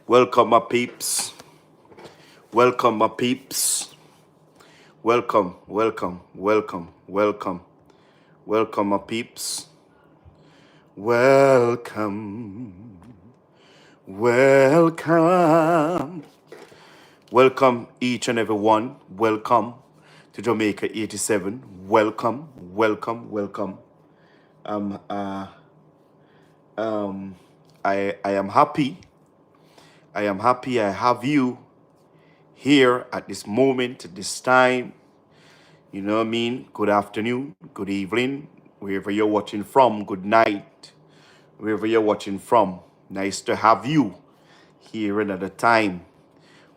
Welcome, my peeps. Welcome, my peeps. Welcome, welcome, welcome, welcome, welcome, my peeps. Welcome, welcome, welcome, each and every one. Welcome to Jamaica-87. Welcome, welcome, welcome. Um, uh, I am happy. I am happy I have you here at this moment, at this time. You know what I mean? Good afternoon, good evening, wherever you're watching from. Good night, wherever you're watching from. Nice to have you here another time.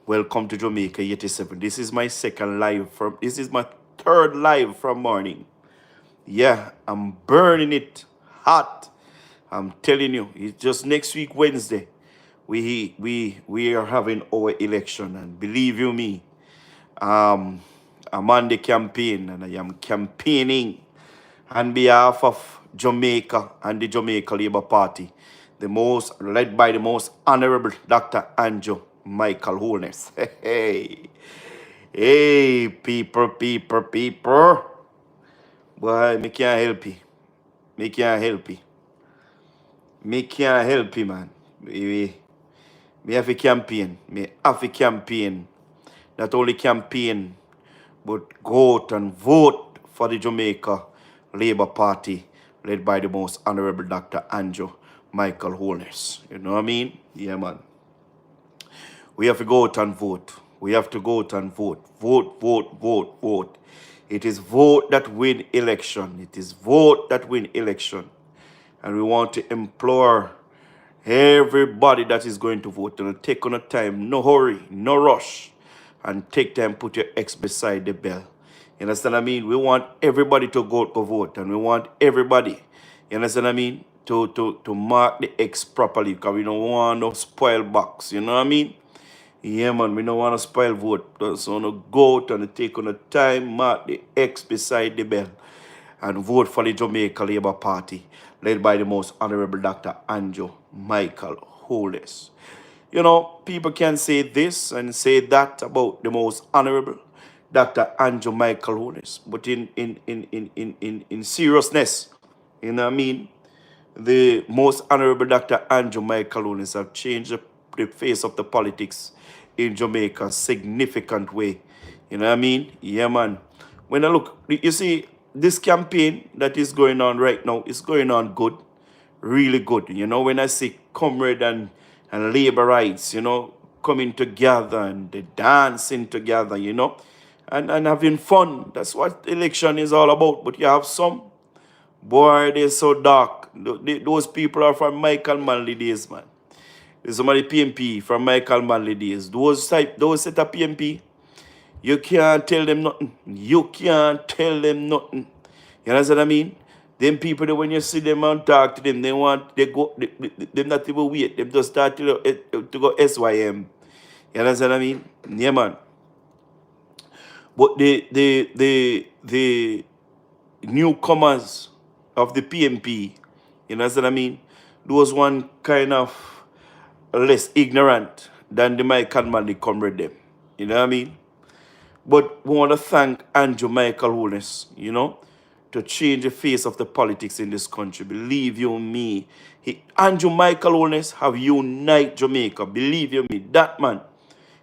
Welcome to Jamaica-87. This is my this is my third live from morning. Yeah, I'm burning it hot. I'm telling you, it's just next week, Wednesday. We are having our election, and believe you me, I'm on the campaign, and I am campaigning on behalf of Jamaica and the Jamaica Labour Party, led by the most honorable Dr. Andrew Michael Holness. Hey, people. Boy, me can't help you. Me can't help you. Me can't help you, man. Me have a campaign. Me have a campaign. Not only campaign, but go out and vote for the Jamaica Labour Party, led by the most honorable Dr. Andrew Michael Holness. You know what I mean? Yeah, man. We have to go out and vote. We have to go out and vote. Vote. It is vote that win election. It is vote that win election. And we want to implore everybody that is going to vote to take on a time, no hurry, no rush, and take time, put your X beside the bell. You understand what I mean? We want everybody to go to vote, and we want everybody, you understand what I mean, to mark the X properly, because we don't want no spoil box, you know what I mean? Yeah, man, we don't want to spoil vote. So no go out and take on a time, mark the X beside the bell, and vote for the Jamaica Labour Party, led by the most honorable Dr. Andrew Michael Holness. You know, people can say this and say that about the most honorable Dr. Andrew Michael Holness, but in seriousness, you know what I mean? The most honorable Dr. Andrew Michael Holness have changed the face of the politics in Jamaica significant way. You know what I mean? Yeah, man. When I look, you see, this campaign that is going on right now is going on good, really good. You know, when I see comrade and labor rights, you know, coming together and they dancing together, you know, and having fun. That's what election is all about. But you have some, boy, they're so dark. Those people are from Michael Manley days, man. There's somebody PMP from Michael Manley days. Those set of PMP, you can't tell them nothing. You can't tell them nothing. You know what I mean? Them people that when you see them and talk to them, they not even wait. They just start to go SYM. You know what I mean? Yeah, man. But the newcomers of the PMP, you know what I mean? Those one kind of less ignorant than the Michael Manley comrade them. You know what I mean? But we want to thank Andrew Michael Holness, you know, to change the face of the politics in this country. Believe you me. Andrew Michael Holness have unite Jamaica. Believe you me. That man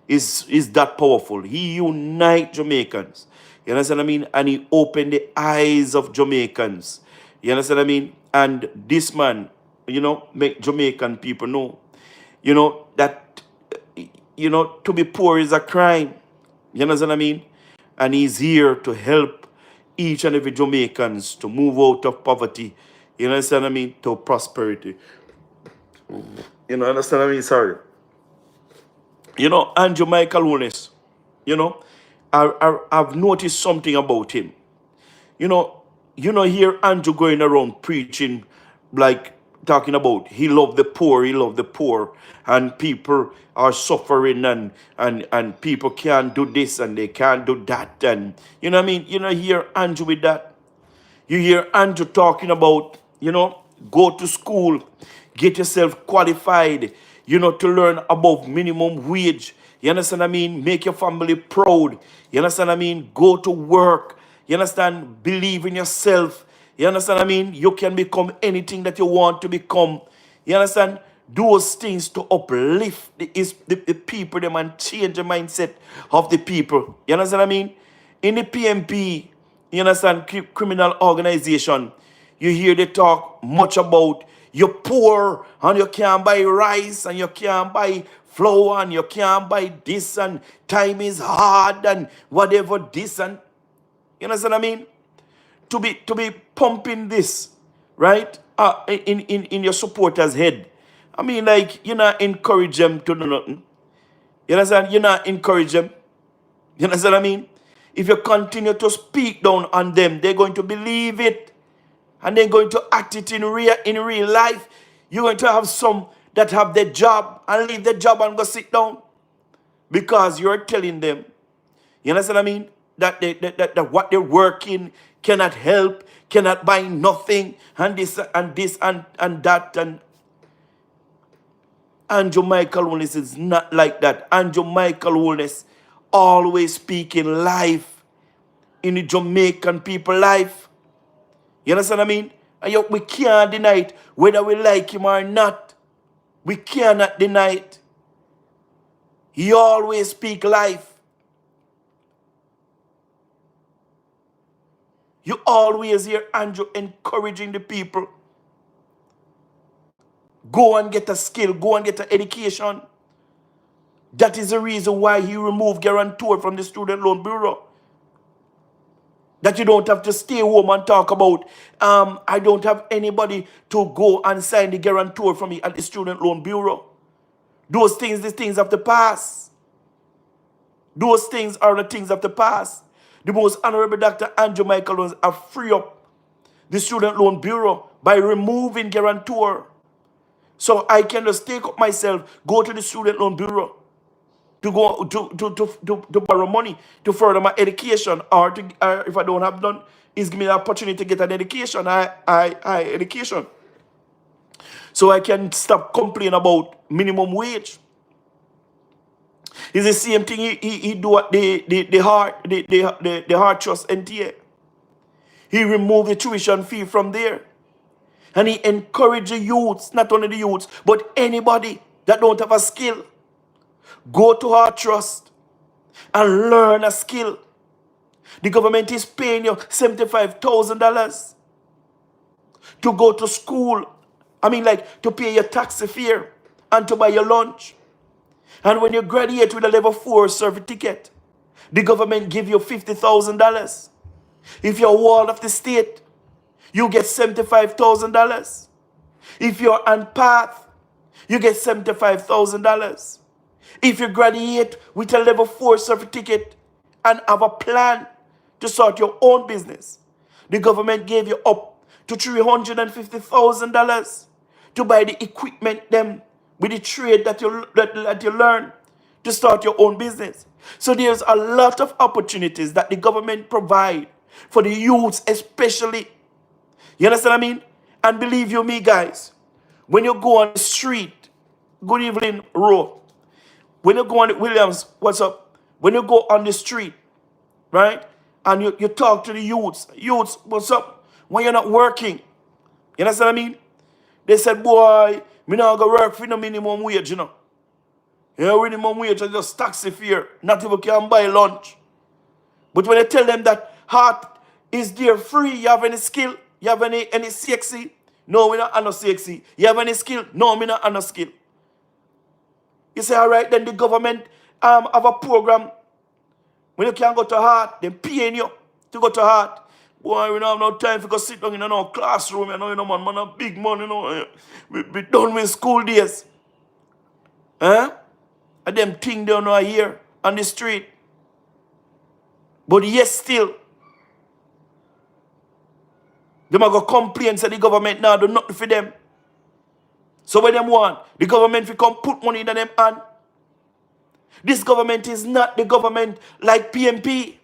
is that powerful. He unite Jamaicans. You understand what I mean? And he opened the eyes of Jamaicans. You understand what I mean? And this man, you know, make Jamaican people know, you know, that, you know, to be poor is a crime. You understand what I mean? And he's here to help each and every Jamaicans to move out of poverty. You understand what I mean? To prosperity. You know, understand what I mean? Sorry. You know, Andrew Michael Holness, you know, I've noticed something about him. You know, here Andrew going around preaching, like talking about he loved the poor, and people are suffering, and people can't do this and they can't do that, and you know what I mean? You know, hear Andrew with that. You hear Andrew talking about, you know, go to school, get yourself qualified, you know, to learn above minimum wage. You understand what I mean? Make your family proud. You understand what I mean? Go to work. You understand? Believe in yourself. You understand what I mean? You can become anything that you want to become. You understand? Those things to uplift the people, them, and change the mindset of the people. You understand what I mean? In the PMP, you understand, criminal organization, you hear they talk much about you're poor and you can't buy rice and you can't buy flour and you can't buy this and time is hard and whatever this and you understand what I mean? To be pumping this, right? In your supporters' head. I mean, like, you not encourage them to do nothing. You understand? You not encourage them. You understand what I mean? If you continue to speak down on them, they're going to believe it. And they're going to act it in real life. You're going to have some that have their job and leave their job and go sit down. Because you're telling them, you understand what I mean? That what they're working cannot help, cannot buy nothing, and this and that. And Jamaica Holness is not like that. And Jamaica Holness always speaking life in the Jamaican people life. You understand what I mean? And we can't deny it, whether we like him or not. We cannot deny it. He always speak life. You always hear Andrew encouraging the people. Go and get a skill. Go and get an education. That is the reason why he removed guarantor from the Student Loan Bureau. That you don't have to stay home and talk about, I don't have anybody to go and sign the guarantor for me at the Student Loan Bureau. Those things, these things of the past. Those things are the things of the past. The most Honorable Dr. Andrew Michael Holness have free up the Student Loan Bureau by removing guarantor. So I can just take up myself, go to the Student Loan Bureau to go to borrow money to further my education, or if I don't have none, it's give me the opportunity to get an education, education. So I can stop complaining about minimum wage. It's the same thing he do at the Heart Trust NTA. He removed the tuition fee from there. And he encouraged the youths, not only the youths, but anybody that don't have a skill, go to Heart Trust and learn a skill. The government is paying you $75,000 to go to school. I mean, like, to pay your taxi fare and to buy your lunch. And when you graduate with a level 4 certificate, the government give you $50,000. If you're ward of the state, you get $75,000. If you're on path, you get $75,000. If you graduate with a level 4 certificate and have a plan to start your own business, the government gave you up to $350,000 to buy the equipment them with the trade that you learn to start your own business. So there's a lot of opportunities that the government provide for the youths especially. You understand what I mean? And believe you me, guys, when you go on the street, good evening, Ro. When you go on the Williams, what's up? When you go on the street, right? And you talk to the youths, what's up? When you're not working, you understand what I mean? They said, boy, me not go work for no minimum wage, you know. Minimum wage is just taxi fare, not even can buy lunch. But when I tell them that Heart is there free, you have any skill? You have any CXC? No, we not have no CXC. You have any skill? No, we not have no skill. You say, all right, then the government have a program. When you can't go to Heart, they're paying you to go to Heart. Boy, we don't have no time to go sit down in no classroom, man, a big man, we done with school days. And them things they don't know here on the street. But yes, still, they might go complain, say the government now do nothing for them. So what them want? The government will come put money in them hand. This government is not the government like PMP.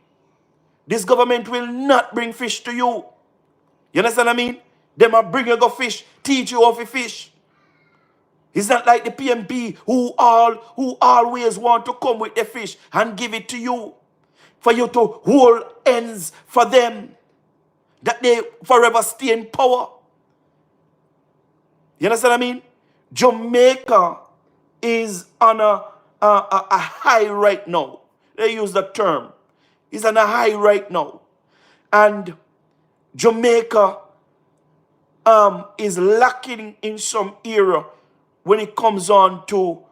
This government will not bring fish to you. You understand what I mean? They might bring you go fish, teach you how to fish. It's not like the PMP who always want to come with the fish and give it to you, for you to hold ends for them, that they forever stay in power. You understand what I mean? Jamaica is on a high right now. They use the term. It's on a high right now. And Jamaica is lacking in some area when it comes on to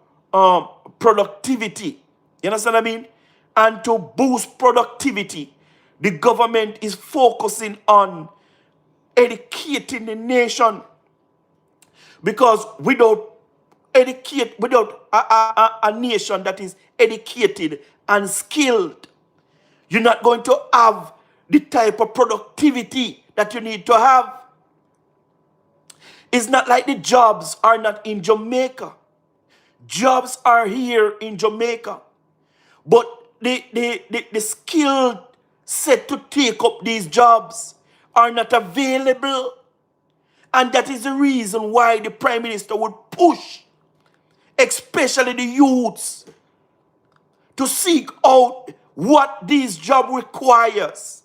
productivity. You understand what I mean? And to boost productivity, the government is focusing on educating the nation. Because without a nation that is educated and skilled, you're not going to have the type of productivity that you need to have. It's not like the jobs are not in Jamaica. Jobs are here in Jamaica. But the skilled set to take up these jobs are not available. And that is the reason why the Prime Minister would push, especially the youths, to seek out what this job requires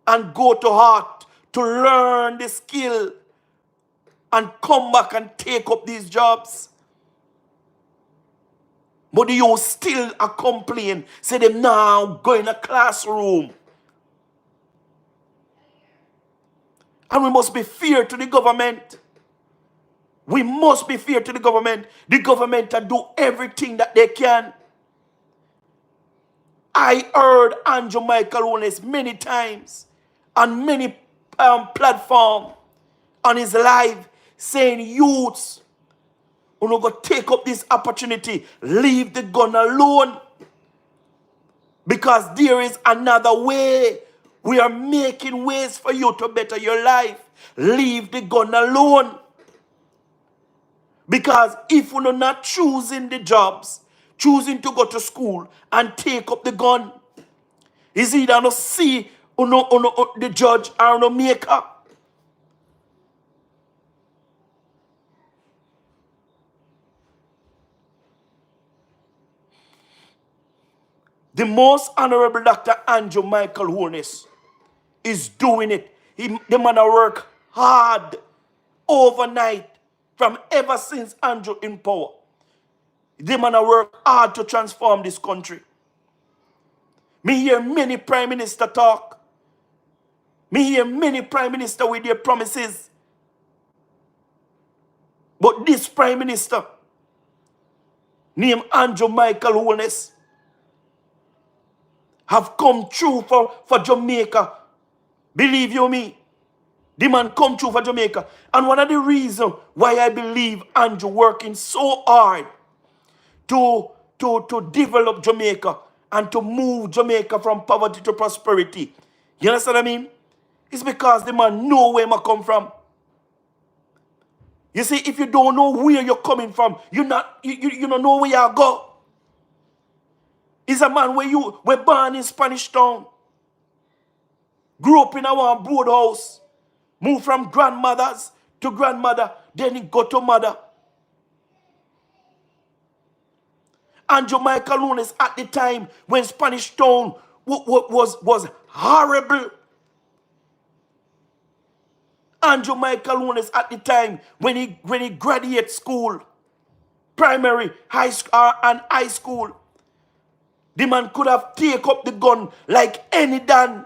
and go to heart to learn the skill and come back and take up these jobs. But the youth still a complain, say them now go in a classroom. And we must be fair to the government. We must be fair to the government. The government to do everything that they can. I heard Andrew Michael Holness many times on many platforms on his live saying, youths, we're not going to take up this opportunity. Leave the gun alone. Because there is another way. We are making ways for you to better your life. Leave the gun alone. Because if we're not choosing the jobs, choosing to go to school and take up the gun, is either no see the judge or no maker. The most honorable Dr. Andrew Michael Holness is doing it. The man work hard overnight from ever since Andrew in power. The man work hard to transform this country. Me hear many prime minister talk. Me hear many prime minister with their promises. But this prime minister, named Andrew Michael Holness, have come true for Jamaica. Believe you me. The man come true for Jamaica. And one of the reasons why I believe Andrew working so hard to develop Jamaica and to move Jamaica from poverty to prosperity. You understand what I mean? It's because the man know where I come from. You see, if you don't know where you're coming from, you don't know where you go. He's a man where you were born in Spanish Town, grew up in our broad house, moved from grandmothers to grandmother, then he got to mother. Andrew Michael Holness at the time when Spanish Town was horrible. Andrew Michael Holness at the time when he graduated school, primary, high school, and high school. The man could have taken up the gun like any Dan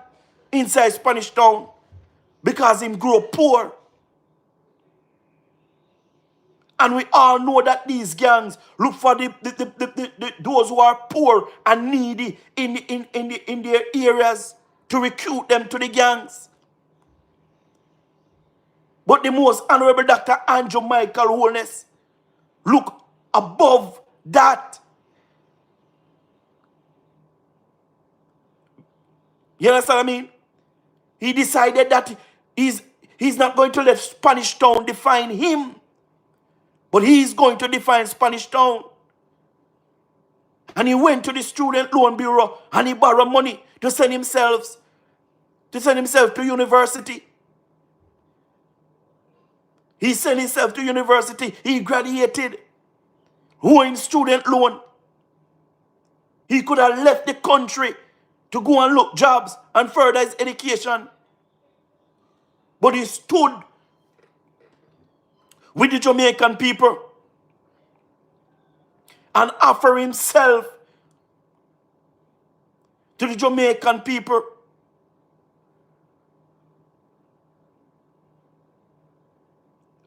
inside Spanish Town because him grew up poor. And we all know that these gangs look for those who are poor and needy in their areas to recruit them to the gangs. But the most honorable Dr. Andrew Michael Holness look above that. You understand what I mean? He decided that he's not going to let Spanish Town define him. But he's going to define Spanish Town. And he went to the Student Loan Bureau and he borrowed money to send himself to university. He sent himself to university. He graduated. owing student loan. He could have left the country to go and look jobs and further his education. But he stood with the Jamaican people and offered himself to the Jamaican people.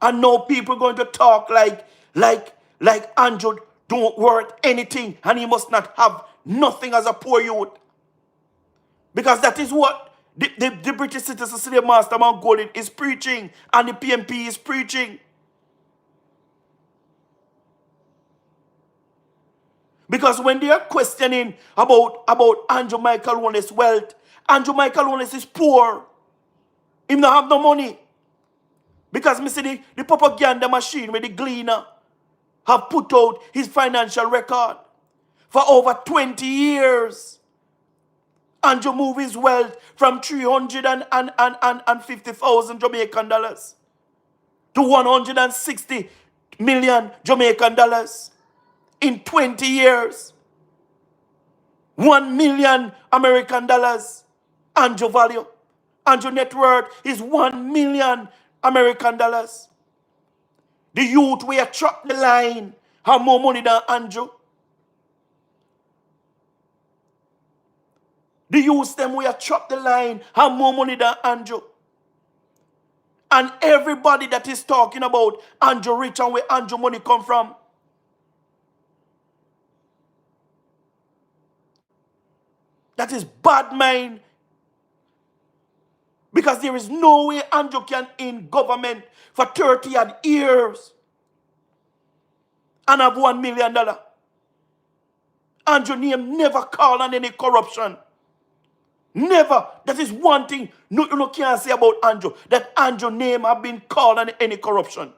And now people going to talk like Andrew don't worth anything and he must not have nothing as a poor youth. Because that is what the British Citizen Slave Master Mount Golden is preaching and the PMP is preaching. Because when they are questioning about Andrew Michael Holness' wealth, Andrew Michael Holness is poor. He don't have no money. Because me see the propaganda machine where the gleaner have put out his financial record for over 20 years. Andrew moved his wealth from 350,000 Jamaican dollars to 160 million Jamaican dollars in 20 years. 1 million American dollars. Andrew value. Andrew net worth is 1 million American dollars. The youth we attract the line have more money than Andrew. The youth them we attract the line have more money than Andrew. And everybody that is talking about Andrew rich and where Andrew money come from. That is bad mind. Because there is no way Andrew can in government for 30 odd years and have $1 million. Andrew name never call on any corruption. Never. That is one thing you can't say about Andrew. That Andrew name have been called on any corruption.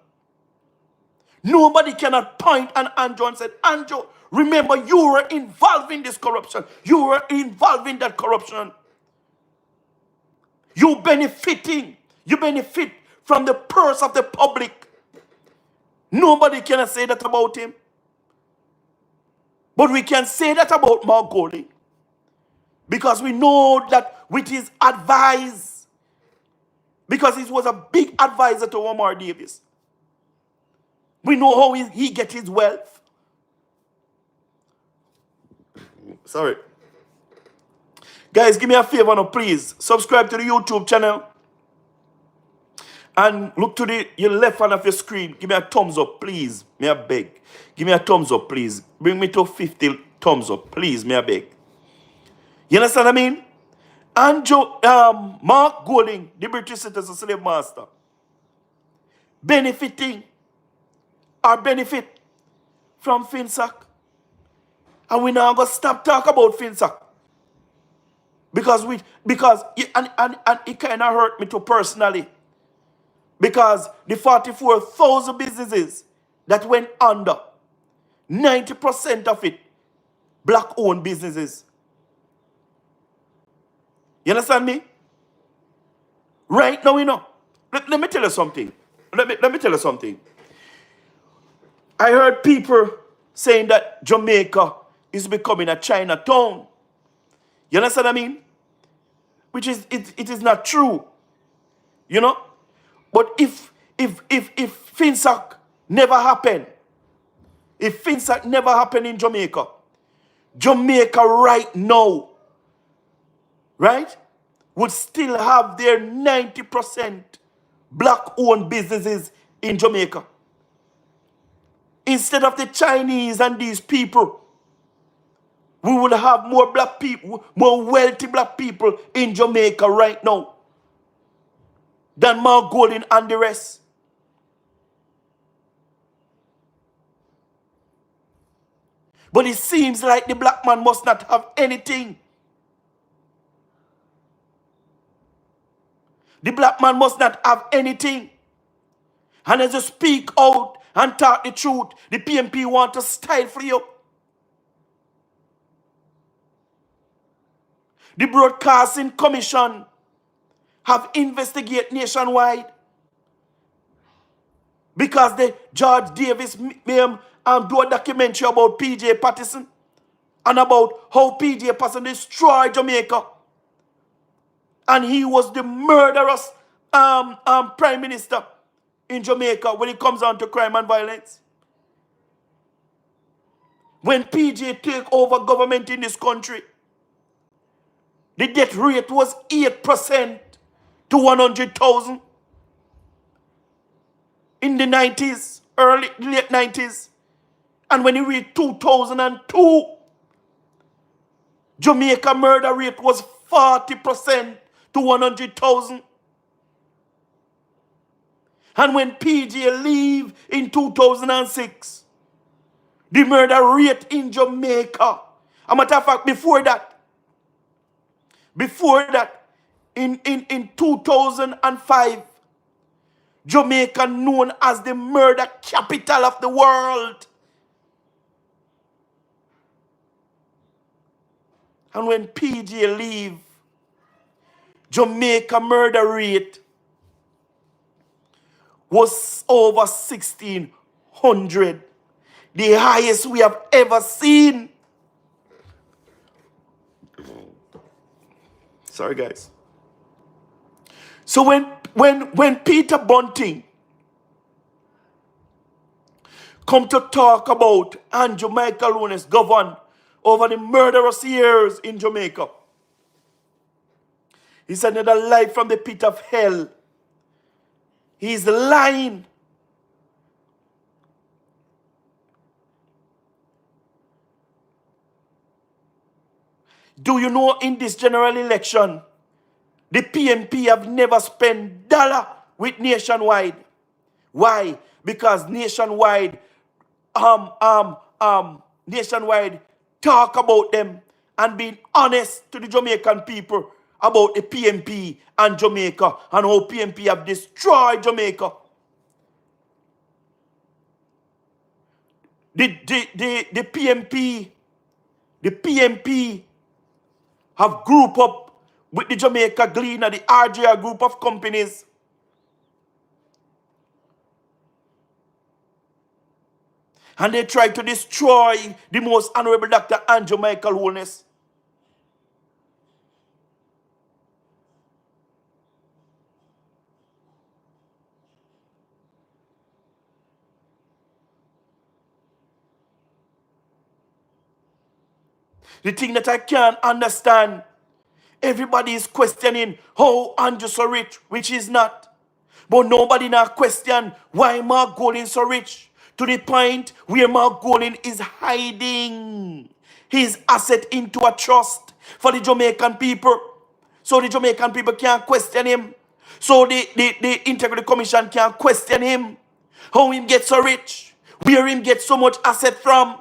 Nobody cannot point at Andrew and say, Andrew, remember you were involved in this corruption. You were involved in that corruption. You benefit from the purse of the public. Nobody can say that about him. But we can say that about Mark Golding. Because we know that with his advice, because he was a big advisor to Omar Davis, we know how he get his wealth. Sorry. Guys, give me a favor now, please. Subscribe to the YouTube channel. And look to your left hand of your screen. Give me a thumbs up, please. May I beg. Give me a thumbs up, please. Bring me to 50 thumbs up, please. May I beg. You understand what I mean? Andrew, Mark Golding, the British Citizen Slave Master, benefit from FinSac. And we now going to stop talk about FinSac. Because it kind of hurt me too personally. Because the 44,000 businesses that went under, 90% of it, black-owned businesses. You understand me? Right now, Let me tell you something. Let me tell you something. I heard people saying that Jamaica is becoming a Chinatown. You understand what I mean? Which is it is not true. But if FinSac never happened, if FinSac never happened in Jamaica right now, right, would still have their 90% black-owned businesses in Jamaica. Instead of the Chinese and these people, we will have more black people, more wealthy black people in Jamaica right now than Mark Golding and the rest. But it seems like the black man must not have anything. The black man must not have anything. And as you speak out and talk the truth, the PMP want to stifle you. The Broadcasting Commission have investigated nationwide because the George Davis do a documentary about P.J. Patterson and about how P.J. Patterson destroyed Jamaica. And he was the murderous prime minister in Jamaica when it comes down to crime and violence. When P.J. took over government in this country, the death rate was 8% to 100,000 in the 90s, late 90s. And when he reached 2002, Jamaica murder rate was 40% to 100,000. And when PJ leave in 2006, the murder rate in Jamaica, a matter of fact, before that, in 2005, Jamaica known as the murder capital of the world. And when PJ leave, Jamaica murder rate was over 1,600. The highest we have ever seen. Sorry, guys. So when Peter Bunting come to talk about Andrew Michael Holness govern over the murderous years in Jamaica, he said another life from the pit of hell. He's lying. Do you know in this general election, the PNP have never spent $1 with Nationwide? Why? Because Nationwide talk about them and being honest to the Jamaican people about the PNP and Jamaica and how PNP have destroyed Jamaica. The PNP have grouped up with the Jamaica Gleaner, the RJR group of companies. And they try to destroy the most honorable Dr. Andrew Michael Holness. The thing that I can't understand, everybody is questioning how Andrew so rich, which is not. But nobody now question why Mark Golding so rich, to the point where Mark Golding is hiding his asset into a trust for the Jamaican people. So the Jamaican people can't question him. So the Integrity Commission can't question him. How him get so rich, where him get so much asset from.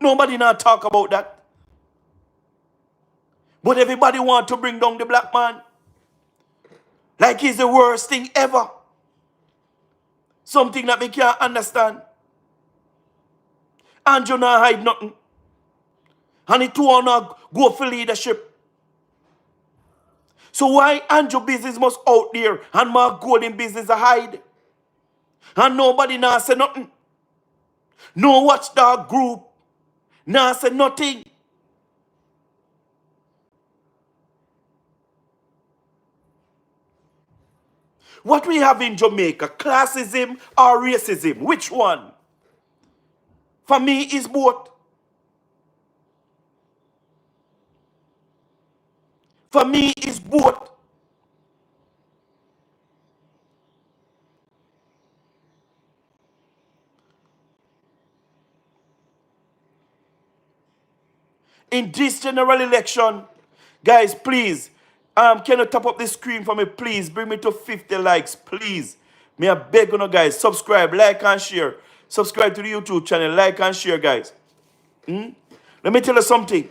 Nobody now talk about that. But everybody want to bring down the black man. Like he's the worst thing ever. Something that we can't understand. Andrew not hide nothing. And he too wanna go for leadership. So why Andrew business must out there and Mark Golding business a hide? And nobody now say nothing. No watchdog group now say nothing. What we have in Jamaica, classism or racism? Which one? For me, is both. For me, is both. In this general election, guys, please, can you top up the screen for me, please? Bring me to 50 likes, please. May I beg you, guys, subscribe, like, and share. Subscribe to the YouTube channel, like, and share, guys. Let me tell you something.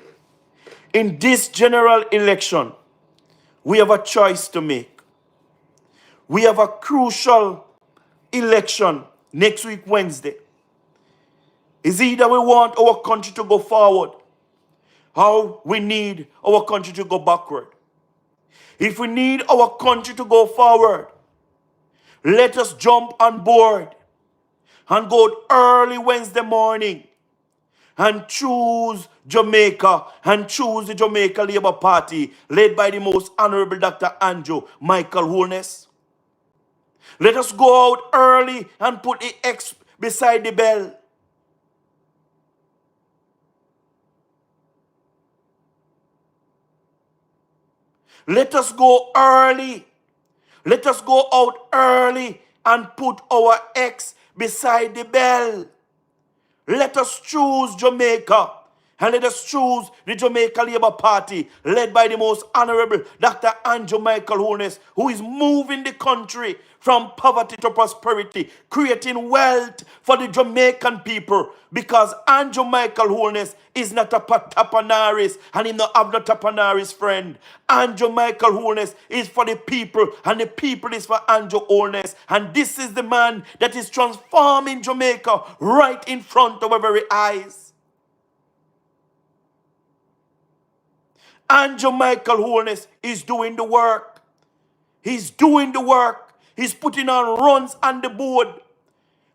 In this general election, we have a choice to make. We have a crucial election next week, Wednesday. It's either we want our country to go forward, or we need our country to go backward. If we need our country to go forward, Let us jump on board and go early Wednesday morning and choose Jamaica and choose the Jamaica Labour Party led by the most honorable Dr. Andrew Michael Holness. Let us go out early and put the X beside the bell. Let us go early. Let us go out early and put our X beside the bell. Let us choose Jamaica. And let us choose the Jamaica Labour Party, led by the most honorable Dr. Andrew Michael Holness, who is moving the country from poverty to prosperity, creating wealth for the Jamaican people. Because Andrew Michael Holness is not a tapanaris, and he not have no tapanaris friend. Andrew Michael Holness is for the people, and the people is for Andrew Holness. And this is the man that is transforming Jamaica right in front of our very eyes. Andrew Michael Holness is doing the work. He's doing the work. He's putting on runs on the board.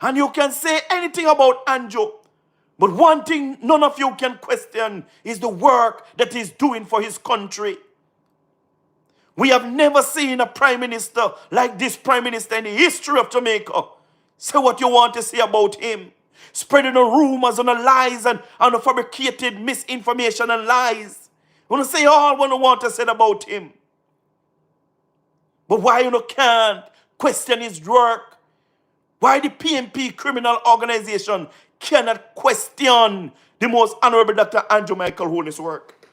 And you can say anything about Andrew, but one thing none of you can question is the work that he's doing for his country. We have never seen a prime minister like this prime minister in the history of Jamaica. Say what you want to say about him. Spreading the rumors and the lies and the fabricated misinformation and lies. You want to say all what you want to say about him. But why you can't question his work? Why the PMP criminal organization cannot question the most honorable Dr. Andrew Michael Holness' work?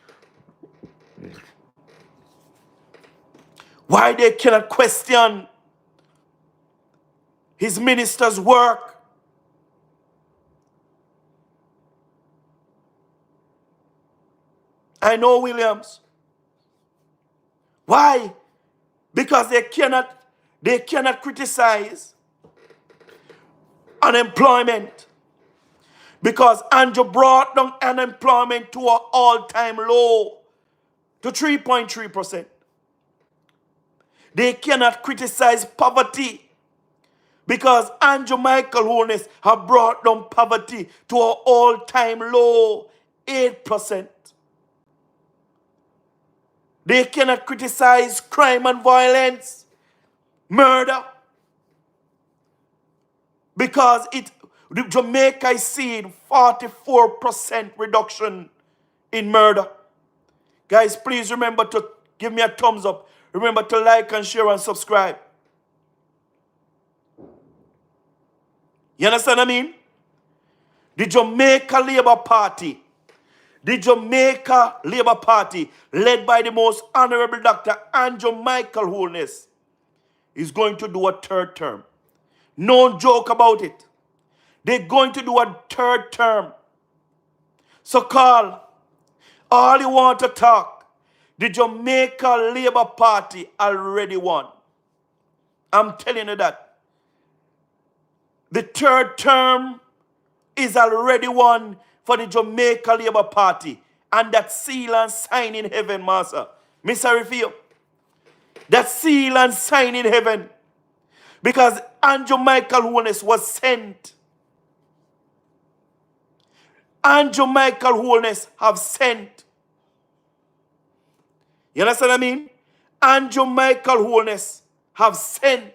Why they cannot question his minister's work? I know Williams. Why? Because they cannot criticize unemployment. Because Andrew brought down unemployment to an all-time low, to 3.3%. They cannot criticize poverty. Because Andrew Michael Holness have brought down poverty to an all-time low, 8%. They cannot criticize crime and violence, murder, because Jamaica is seeing 44% reduction in murder. Guys, please remember to give me a thumbs up. Remember to like and share and subscribe. You understand what I mean? The Jamaica Labour Party. The Jamaica Labour Party, led by the most honorable Dr. Andrew Michael Holness, is going to do a third term. No joke about it. They're going to do a third term. So call all you want to talk. The Jamaica Labour Party already won. I'm telling you that. The third term is already won for the Jamaica Labour Party. And that seal and sign in heaven, Master. Mr. Review. That seal and sign in heaven. Because Andrew Michael Holness was sent. Andrew Michael Holness have sent. You understand what I mean? Andrew Michael Holness have sent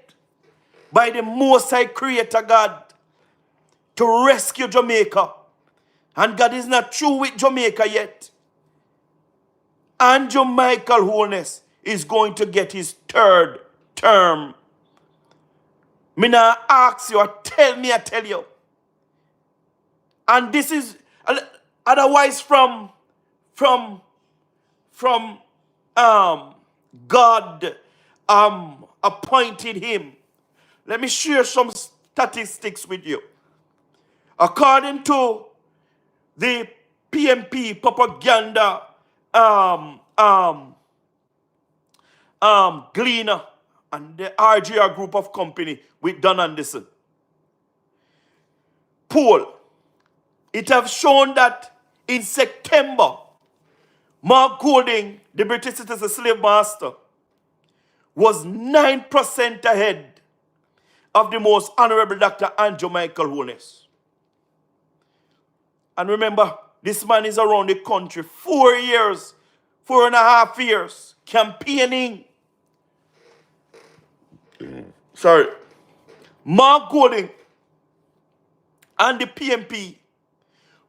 by the Most High Creator God to rescue Jamaica. And God is not through with Jamaica yet. Andrew Michael Holness is going to get his third term. Me now ask you, or tell me, I tell you. And this is otherwise from God appointed him. Let me share some statistics with you. According to the PMP propaganda Gleaner and the RGR group of company with Don Anderson poll, it have shown that in September, Mark Golding, the British citizen slave master, was 9% ahead of the Most Honorable Dr. Andrew Michael Holness. And remember, this man is around the country 4 years, 4.5 years, campaigning. Sorry. Mark Golding and the PMP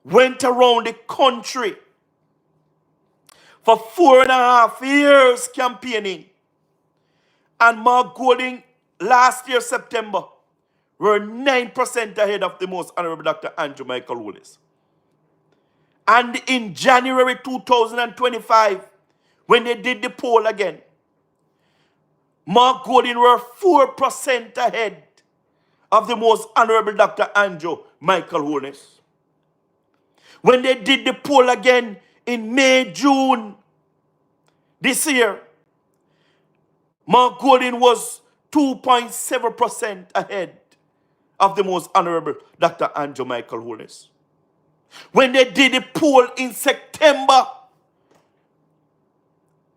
went around the country for 4.5 years campaigning. And Mark Golding, last year, September, were 9% ahead of the Most Honorable Dr. Andrew Michael Holness. And in January 2025, when they did the poll again, Mark Golding were 4% ahead of the Most Honorable Dr. Andrew Michael Holness. When they did the poll again in May, June this year, Mark Golding was 2.7% ahead of the Most Honorable Dr. Andrew Michael Holness. When they did the poll in September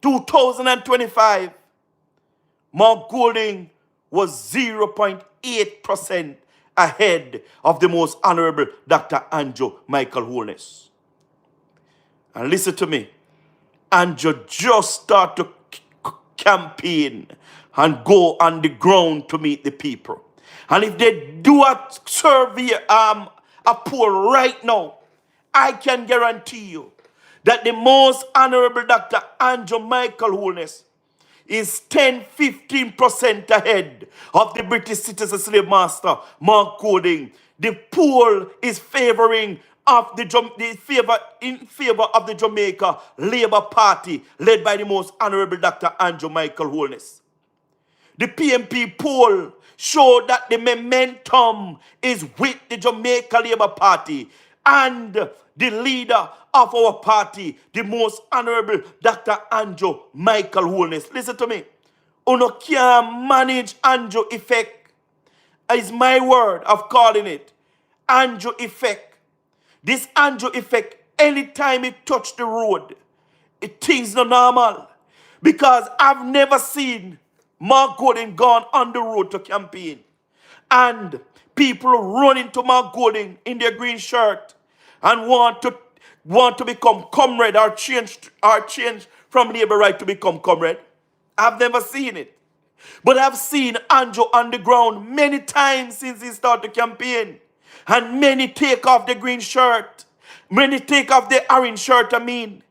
2025, Mark Golding was 0.8% ahead of the Most Honorable Dr. Andrew Michael Holness. And listen to me, Andrew just started to campaign and go on the ground to meet the people. And if they do a survey, a poll right now, I can guarantee you that the Most Honorable Dr. Andrew Michael Holness is 10-15% ahead of the British citizen slave master, Mark Golding. The poll is favoring in favor of the Jamaica Labour Party, led by the Most Honorable Dr. Andrew Michael Holness. The PMP poll showed that the momentum is with the Jamaica Labour Party and the leader of our party, the Most Honorable Dr. Andrew Michael Holness. Listen to me. Uno can't manage Andrew effect. Is my word of calling it Andrew effect. This Andrew effect, anytime it touch the road, things not normal. Because I've never seen Mark Golding gone on the road to campaign and people run into Mark Golding in their green shirt and want to become comrade or change from labor right to become comrade. I've never seen it. But I've seen Andrew on the ground many times since he started the campaign. And many take off the green shirt. Many take off the orange shirt, and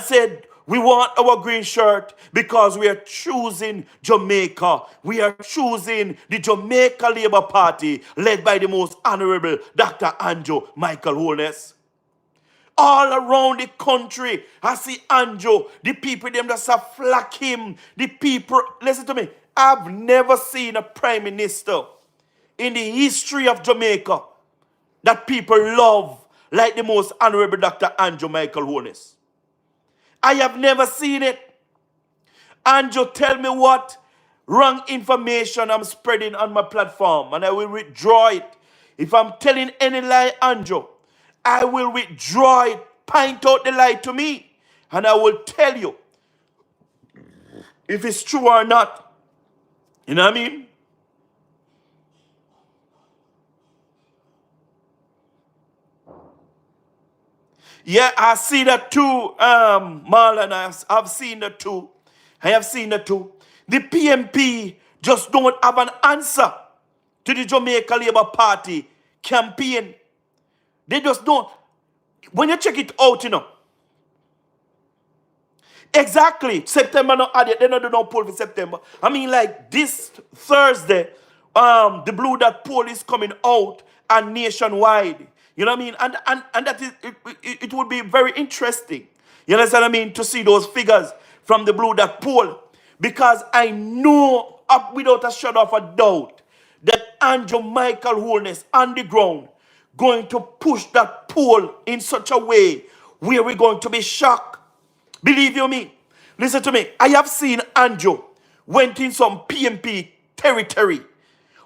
said, we want our green shirt because we are choosing Jamaica. We are choosing the Jamaica Labour Party led by the Most Honorable Dr. Andrew Michael Holness. All around the country, I see Andrew, the people them that flock him. The people, listen to me, I've never seen a prime minister in the history of Jamaica that people love like the Most Honorable Dr. Andrew Michael Holness. I have never seen it. Andrew, tell me what wrong information I'm spreading on my platform, and I will withdraw it. If I'm telling any lie, Andrew, I will withdraw it. Point out the lie to me, and I will tell you if it's true or not. You know what I mean? Yeah, I see that too, Marlon. I've seen that too. I have seen that too. The PMP just don't have an answer to the Jamaica Labour Party campaign. They just don't. When you check it out, exactly, September not added. They don't do no poll for September. Like this Thursday, the Blue Dot poll is coming out and nationwide. You know what I mean? And that is, it would be very interesting. You understand what I mean? To see those figures from the Blue Dot poll. Because I know, without a shadow of a doubt, that Andrew Michael Holness on the ground going to push that poll in such a way where we're going to be shocked. Believe you me. Listen to me. I have seen Andrew went in some PMP territory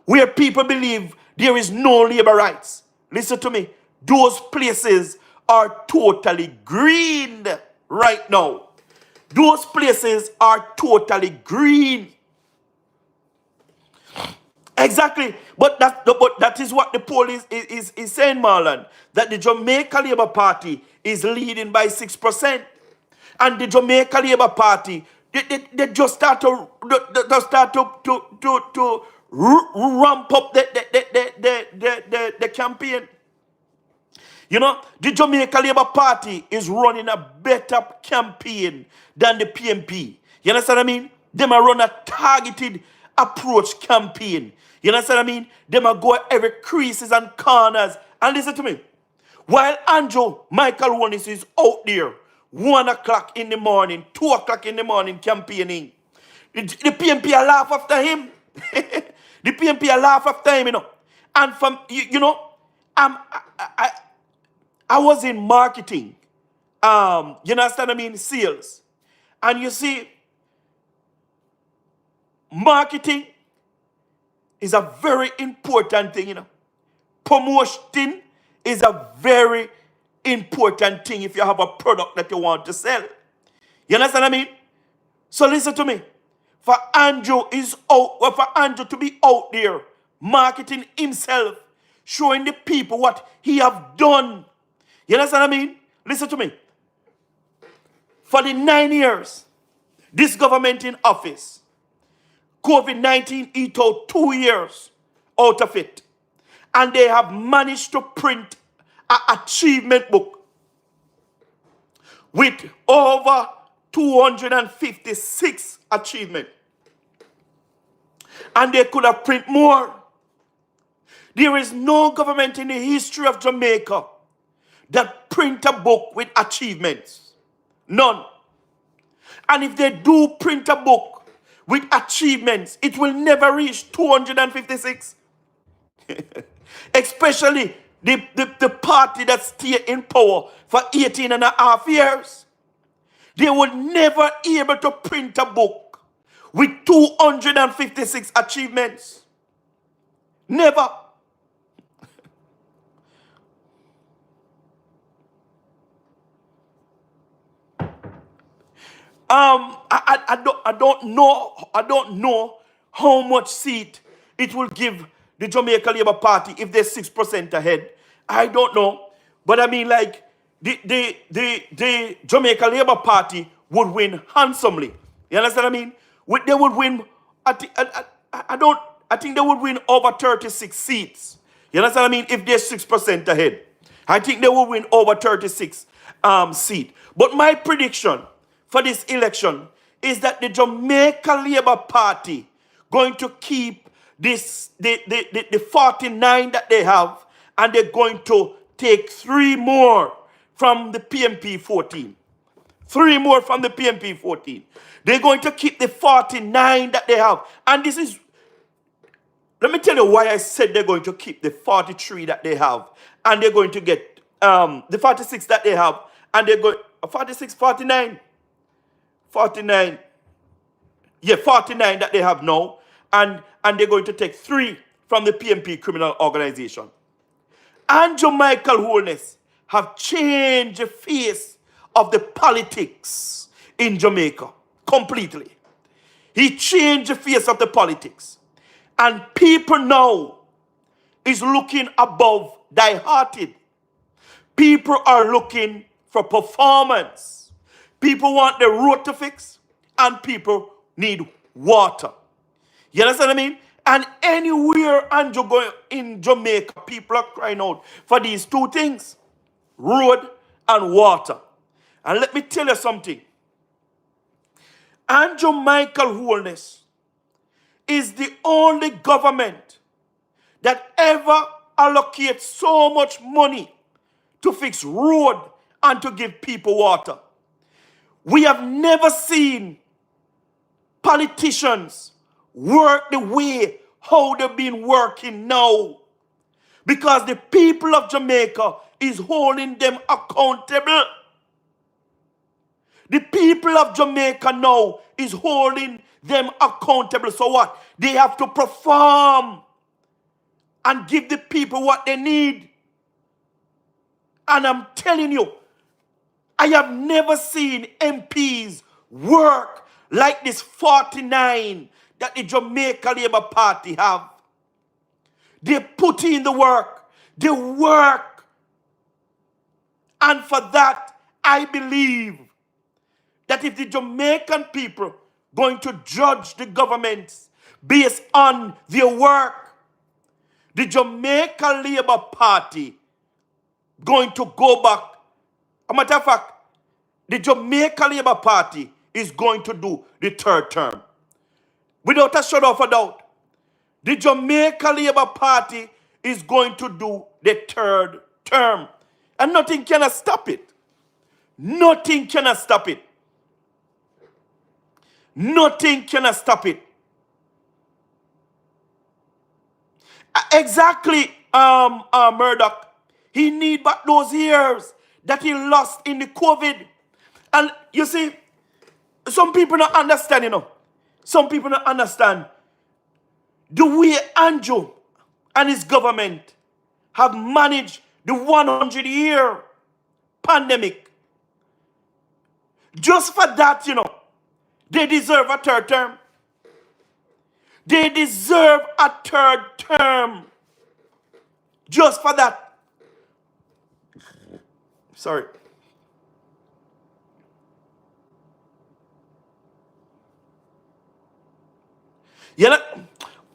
where people believe there is no labor rights. Listen to me. Those places are totally green right now. Those places are totally green. Exactly. But that is what the poll is saying, Marlon. That the Jamaica Labour Party is leading by 6%. And the Jamaica Labour Party, they just start to ramp up the campaign. You know, the Jamaica Labour Party is running a better campaign than the PMP. You understand what I mean? Them are run a targeted approach campaign. You understand what I mean? Them are go every creases and corners. And listen to me. While Andrew Michael Holness is out there, 1 o'clock in the morning, 2 o'clock in the morning campaigning, the PMP are laugh after him. The PMP are laugh after him, you know. And from, you know, I was in marketing, you understand what I mean, sales. And you see, marketing is a very important thing, you know. Promoting is a very important thing if you have a product that you want to sell. You understand what I mean? So listen to me. For Andrew to be out there, marketing himself, showing the people what he have done. You understand what I mean? Listen to me. For the 9 years, this government in office, COVID-19 eat out 2 years out of it. And they have managed to print an achievement book with over 256 achievements. And they could have print more. There is no government in the history of Jamaica that print a book with achievements. None. And if they do print a book with achievements, it will never reach 256. Especially the party that stay in power for 18 and a half years. They will never be able to print a book with 256 achievements. Never. I don't know how much seat it will give the Jamaica Labour Party if they're 6% ahead. I don't know. But I mean, like, the Jamaica Labour Party would win handsomely. You understand what I mean? They would win, I think they would win over 36 seats. You understand what I mean? If they're 6% ahead. I think they will win over 36 seats. But my prediction for this election is that the Jamaica Labour Party going to keep this the 49 that they have, and they're going to take 3 more from the PMP 14. 3 more from the PMP 14. They're going to keep the 49 that they have. And this is, let me tell you why I said they're going to keep the 43 that they have. And they're going to get the 46 that they have. And they're going, 46, 49. 49. Yeah, 49 that they have now. And they're going to take 3 from the PMP criminal organization. And Michael Holness have changed the face of the politics in Jamaica completely. He changed the face of the politics. And people now is looking above die-hearted. People are looking for performance. People want the road to fix, and people need water. You understand what I mean? And anywhere Andrew going in Jamaica, people are crying out for these 2 things, road and water. And let me tell you something. Andrew Michael Holness is the only government that ever allocates so much money to fix road and to give people water. We have never seen politicians work the way how they've been working now, because the people of Jamaica is holding them accountable. The people of Jamaica now is holding them accountable. So what? They have to perform and give the people what they need. And I'm telling you, I have never seen MPs work like this 49 that the Jamaica Labour Party have. They put in the work. They work. And for that, I believe that if the Jamaican people going to judge the governments based on their work, the Jamaica Labour Party going to go back. As a matter of fact, the Jamaica Labour Party is going to do the third term. Without a shadow of a doubt, the Jamaica Labour Party is going to do the third term. And nothing cannot stop it. Nothing cannot stop it. Nothing cannot stop it. Exactly, Murdoch. He need back those years that he lost in the COVID. And you see, some people don't understand, Some people don't understand the way Andrew and his government have managed the 100-year pandemic. Just for that, they deserve a third term. They deserve a third term. Just for that. Sorry.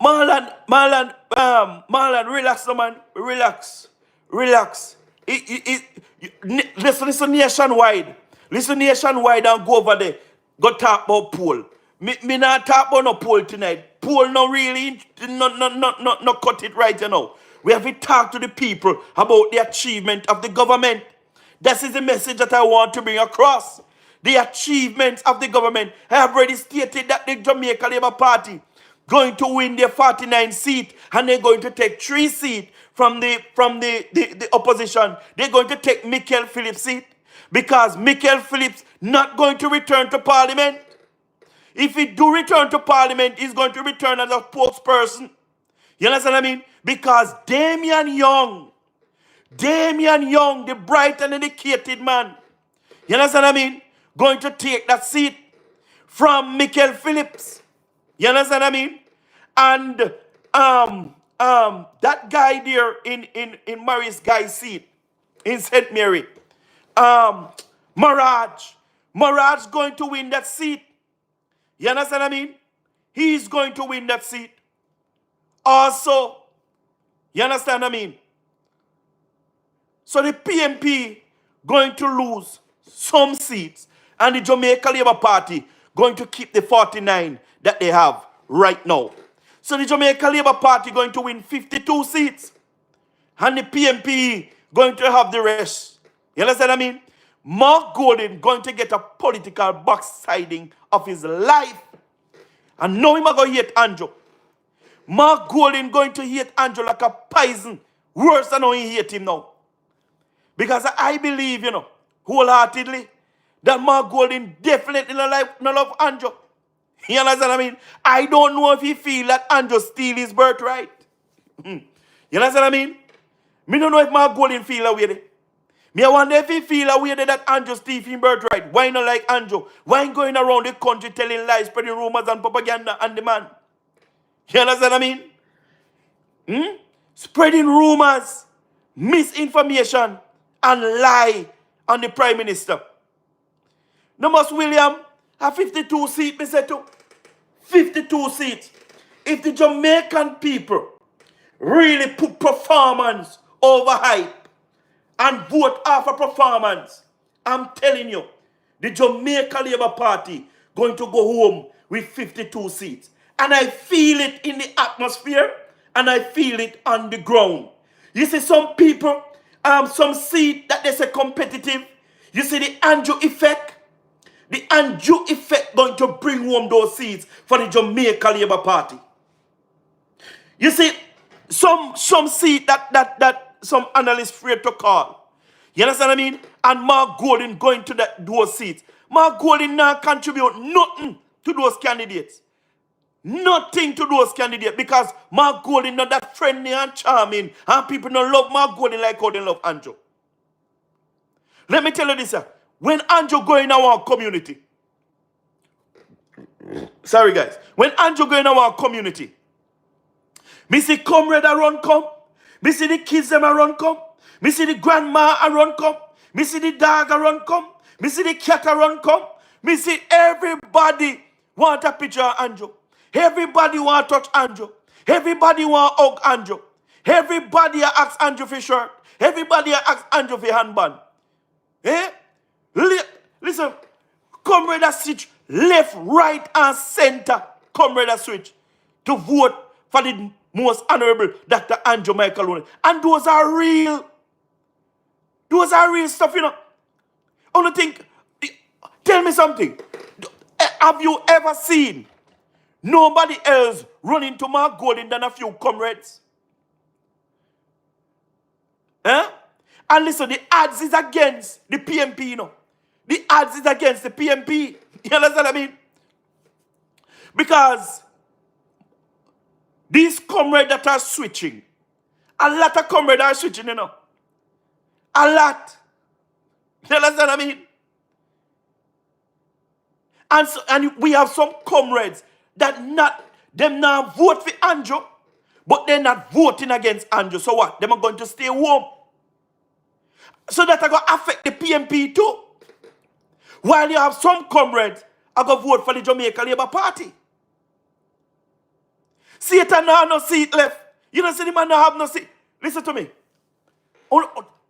Marlon, relax, no man. Relax. Listen nationwide. Listen nationwide and go over there. Go talk about poll. Me not talk about no poll tonight. Poll no really, no cut it right, We have to talk to the people about the achievement of the government. This is the message that I want to bring across. The achievements of the government. I have already stated that the Jamaica Labour Party going to win their 49 seats, and they're going to take 3 seats from the opposition. They're going to take Michael Phillips' seat because Michael Phillips not going to return to Parliament. If he do return to Parliament, he's going to return as a spokesperson. You understand what I mean? Because Damian Young, the bright and educated man, you understand what I mean? Going to take that seat from Michael Phillips. You understand what I mean? And that guy there in Maurice Guy's seat in St. Mary, Maraj going to win that seat. You understand what I mean? He's going to win that seat. Also, you understand what I mean? So the PMP going to lose some seats, and the Jamaica Labour Party going to keep the 49 that they have right now. So the Jamaica Labour Party going to win 52 seats, and the PMP going to have the rest. You understand what I mean? Mark Golden going to get a political backsliding of his life. And now he's going to hate Andrew. Mark Golden going to hate Andrew like a poison. Worse than how he hate him now. Because I believe, wholeheartedly, that Mark Golden definitely not love Andrew. You understand what I mean? I don't know if he feel that Andrew steal his birthright. You understand what I mean? Me don't know if Mark Golden feel that way. Me I wonder if he feel that way that Andrew steal his birthright. Why not like Andrew? Why going around the country telling lies, spreading rumors and propaganda and the man? You understand what I mean? Spreading rumors, misinformation, and lie on the Prime Minister. No must William have 52 seats, me say too. 52 seats. If the Jamaican people really put performance over hype and vote after performance, I'm telling you, the Jamaica Labour Party going to go home with 52 seats. And I feel it in the atmosphere, and I feel it on the ground. You see some people, some seat that they say competitive. You see the Andrew effect. The Andrew effect going to bring home those seats for the Jamaica Labour Party. You see, some seat that some analysts afraid to call. You understand what I mean? And Mark Golden going to those seats. Mark Golden now contribute nothing to those candidates. Nothing to those candidates because Mark Golden not that friendly and charming, and people don't love Mark Golden like how they love Andrew. Let me tell you this, when Andrew go in our community, sorry guys, when Andrew go in our community, Me see comrade a run come. Me see the kids them a run come. Me see the grandma a run come. Me see the dog a run come. Me see the cat a run come. Me see everybody want a picture of Andrew. Everybody want to touch Andrew. Everybody want to hug Andrew. Everybody ask Andrew for shirt. Everybody ask Andrew for handband. Eh? Listen, comrade a switch left, right, and center. Comrade a switch to vote for the most honorable Dr. Andrew Michael Holness. And those are real. Those are real stuff, you know. Only think, tell me something. Have you ever seen nobody else running to Mark Golden than a few comrades? Eh? And listen, the odds is against the PMP, you know. The odds is against the PMP. You understand what I mean? Because these comrades that are switching, a lot of comrades are switching, you know. A lot. You understand what I mean? And we have some comrades that not vote for Andrew, but they're not voting against Andrew. So what? Them are going to stay home. So that are going to affect the PMP too. While you have some comrades are going to vote for the Jamaica Labour Party. Satan now have no seat left. You don't see the man now have no seat. Listen to me.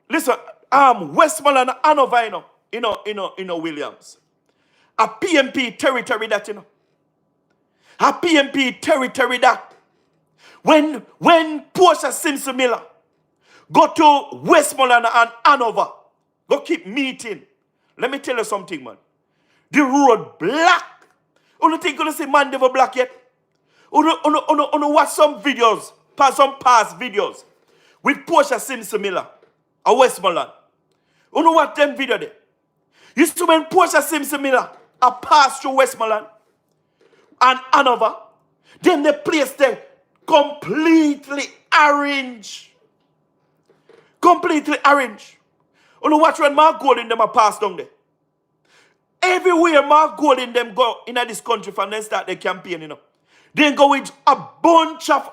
Listen, Westmoreland and Hanover, you know, Williams. A PMP territory that, you know. A PMP territory that. When Portia Simpson Miller go to Westmoreland and Hanover, go keep meeting. Let me tell you something, man. The road black. You don't think you see man never black yet? You watch some videos, some past videos with Portia Simpson Miller at Westmoreland. You know what them video there? You see when Portia Simpson Miller a pass through Westmoreland and Hanover, then the place there completely orange. Completely orange. You know watch when Mark Gold in them a pass down there. Everywhere Mark Gold in them go in this country from then start their campaign, you know. They go with a bunch of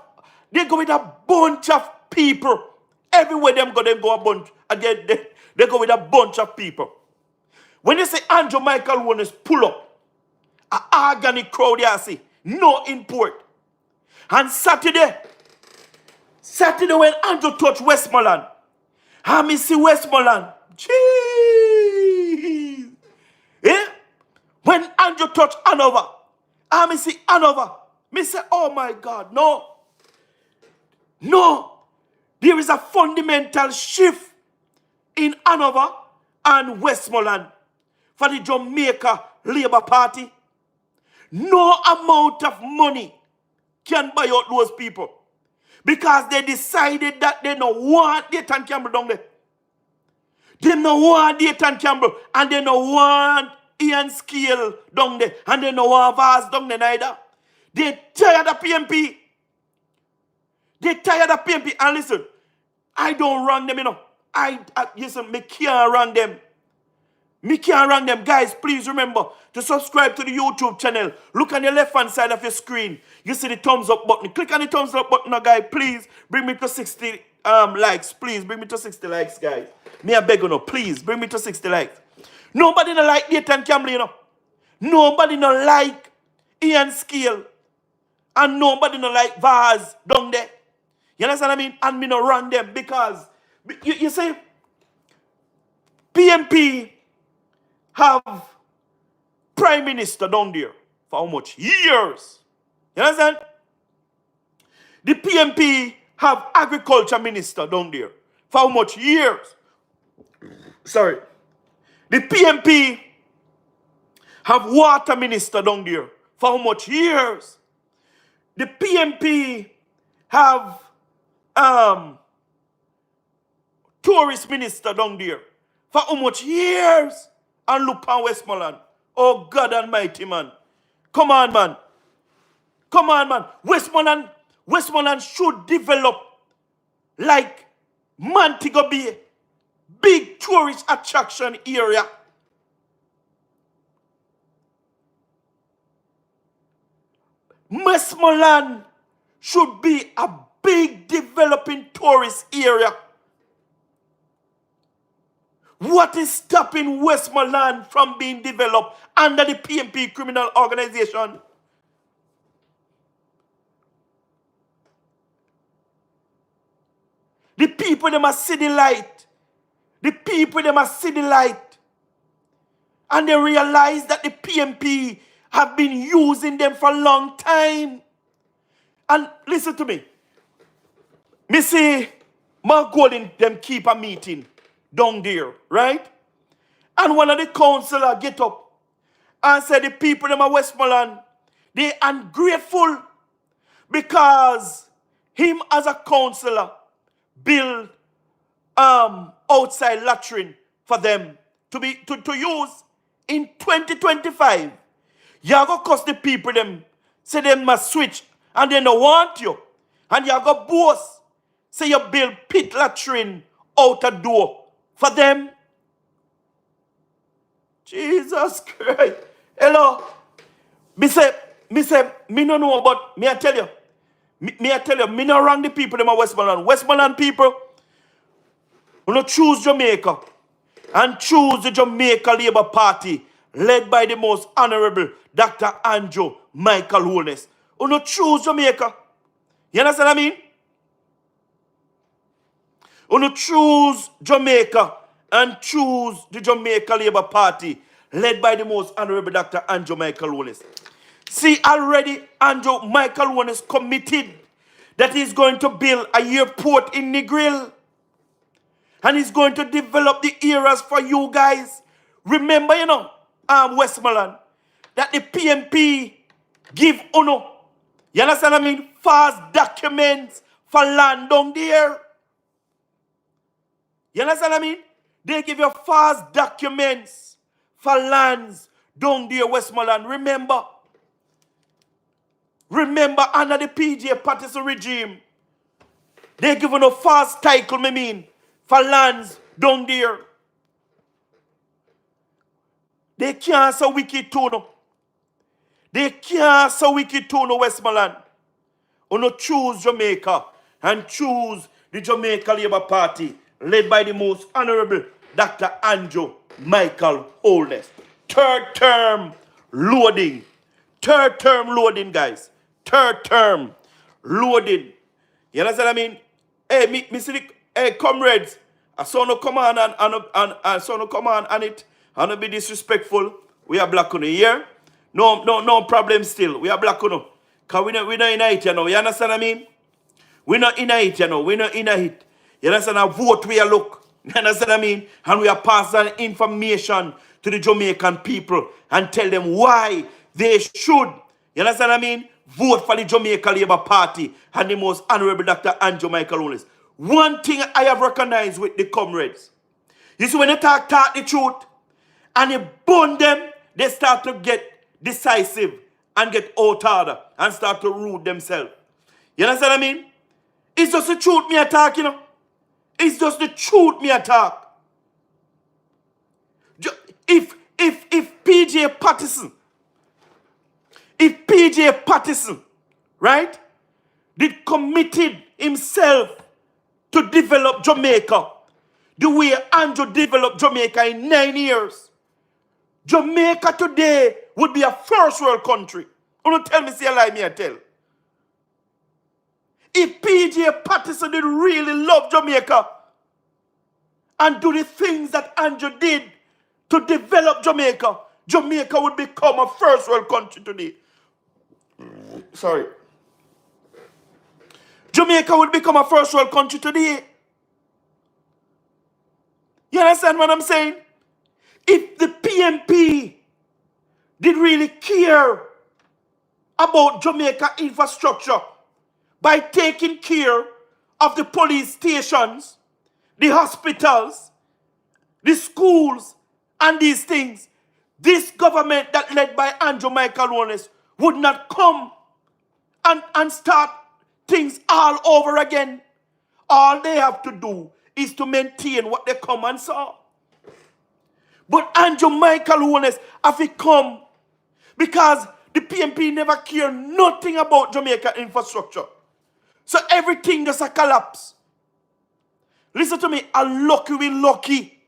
people. Everywhere them go a bunch. Again, they go with a bunch of people. When you say Andrew Michael Holness pull up, an organic crowd you see, no import. And Saturday when Andrew touch Westmoreland, and me see Westmoreland, jeez. Eh? When Andrew touch Hanover, and me see Hanover, me say, oh my God, no. There is a fundamental shift in Hanover and Westmoreland for the Jamaica Labour Party. No amount of money can buy out those people. Because they decided that they don't want Dayton Campbell down there. They don't want Dayton Campbell and they don't want Ian Scale down there. And they don't want Vaz down there neither. They tired of PMP. They tired of PMP. And listen, I don't run them, you know. Listen, me can't run them. Me can't run them. Guys, please remember to subscribe to the YouTube channel. Look on the left-hand side of your screen. You see the thumbs up button. Click on the thumbs up button now, guys. Please bring me to 60 likes. Please bring me to 60 likes, guys. Me I beg you now. Please bring me to 60 likes. Nobody no like Dayton Campbell, you know. Nobody no like Ian Scale. And nobody no like Vaz down there. You understand what I mean? And me no run them because you see, PMP have prime minister down there for how much? Years. You understand? The PMP have agriculture minister down there for how much? Years. Sorry. The PMP have water minister down there for how much? Years. The PMP have tourist minister down there for how much? Years. And look on Westmoreland. Oh God Almighty, man. Come on, man. Come on, man. Westmoreland should develop like Montego Bay. Big tourist attraction area. Westmoreland should be a big developing tourist area. What is stopping Westmoreland from being developed under the PMP criminal organization? The people them are city light. The people them are city light. And they realize that the PMP have been using them for a long time. And listen to me. Me see Mark Golden them keep a meeting down there, right? And one of the councillors get up and say the people them of Westmoreland, they ungrateful because him as a councillor build outside latrine for them to use in 2025. You go cost the people them, say them must switch, and they don't want you. And you go boast, say you build pit latrine out a door for them. Jesus Christ. Hello. Me no know about, me I tell you, me no wrong the people them of Westmoreland. Westmoreland people, we no choose Jamaica and choose the Jamaica Labour Party led by the most honorable Dr. Andrew Michael Holness. We no choose Jamaica. You understand what I mean? We no choose Jamaica and choose the Jamaica Labour Party led by the most honorable Dr. Andrew Michael Holness. See, already Andrew Michael Holness committed that he's going to build a airport in Negril. And he's going to develop the areas for you guys. Remember, you know, Westmoreland, that the PMP give uno, you understand what I mean, fast documents for land down there. You understand what I mean? They give you fast documents for lands down there, Westmoreland. Remember, under the PJ Patterson regime, they give you fast title, for lands down there. They can't so wicked too, no. They can't so wicked too, no, Westmoreland. You no choose Jamaica and choose the Jamaica Labour Party led by the most honorable Dr. Andrew Michael Holness. Third term loading. Third term loading, guys. Third term loading. You understand what I mean? Hey, me see the, hey, comrades, I saw no command and I saw no command on it. I don't be disrespectful. We are black on the here. No problem still. We are black on. Because we not in it, you know. You understand what I mean? We're not in it, you know. We're not in it. You understand? I vote where you look. You understand what I mean? And we are passing information to the Jamaican people and tell them why they should, you understand what I mean, vote for the Jamaica Labour Party and the most honorable Dr. Andrew Michael Holness. One thing I have recognized with the comrades, you see when they talk the truth and you burn them, they start to get decisive and get out order and start to rule themselves. You understand what I mean? It's just the truth me attack, you know. It's just the truth me attack. If PJ Patterson, right, did committed himself to develop Jamaica the way Andrew developed Jamaica in 9 years, Jamaica today would be a first world country. Don't tell me, see a lie me I tell. If PJ Patterson did really love Jamaica and do the things that Andrew did to develop Jamaica, Jamaica would become a first world country today. Sorry. Jamaica would become a first world country today. You understand what I'm saying? If the PMP did really care about Jamaica infrastructure by taking care of the police stations, the hospitals, the schools, and these things, this government that led by Andrew Michael Holness would not come and start things all over again. All they have to do is to maintain what they come and saw. But Andrew Michael Holness have to come because the PMP never care nothing about Jamaica infrastructure. So everything just a collapse. Listen to me, we lucky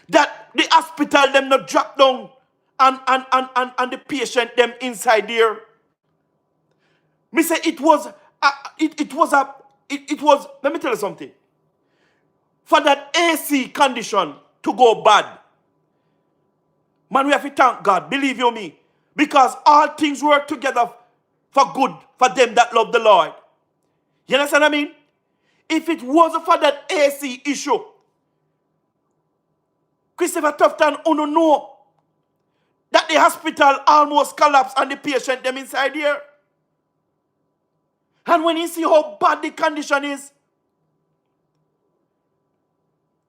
that the hospital them not drop down and the patient them inside there. Me say it was let me tell you something. For that AC condition to go bad, man, we have to thank God, believe you me, because all things work together for good for them that love the Lord. You understand what I mean? If it wasn't for that AC issue, Christopher Tufton uno know that the hospital almost collapsed and the patient them inside here. And when you see how bad the condition is,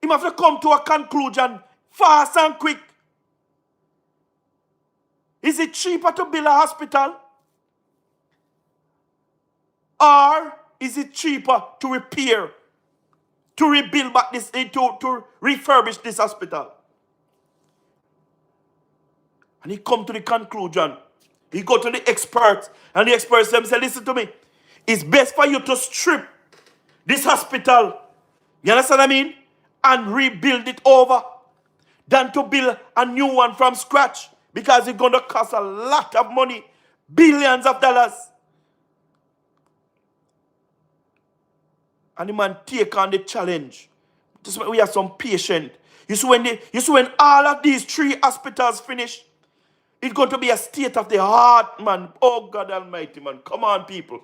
he have to come to a conclusion fast and quick. Is it cheaper to build a hospital? Or is it cheaper to repair, to rebuild back this, to refurbish this hospital? And he come to the conclusion. He go to the experts, and the experts them say, listen to me, it's best for you to strip this hospital, you understand what I mean, and rebuild it over than to build a new one from scratch, because it's going to cost a lot of money, billions of dollars. And the man take on the challenge. This is why we have some patience. You see when all of these 3 hospitals finish, it's going to be a state of the heart, man. Oh, God Almighty, man. Come on, people.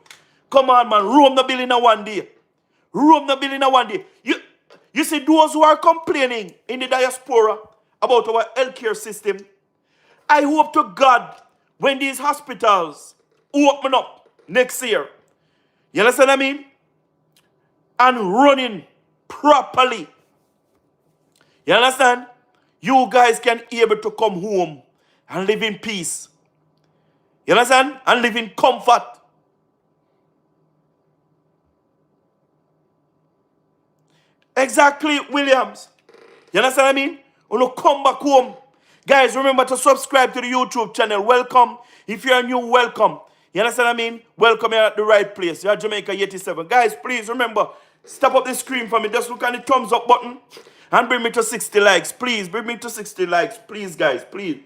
Come on, man. Rome the building in one day. Rome the building in one day. You see, those who are complaining in the diaspora about our healthcare system, I hope to God when these hospitals open up next year, you understand what I mean? And running properly. You understand? You guys can be able to come home and live in peace. You understand? And live in comfort. Exactly, Williams. You understand what I mean? When you come back home, guys, remember to subscribe to the YouTube channel. Welcome. If you're new, welcome. You understand what I mean? Welcome, you're at the right place. You're at Jamaica-87. Guys, please remember, step up the screen for me. Just look at the thumbs up button and bring me to 60 likes. Please, bring me to 60 likes. Please, guys, please.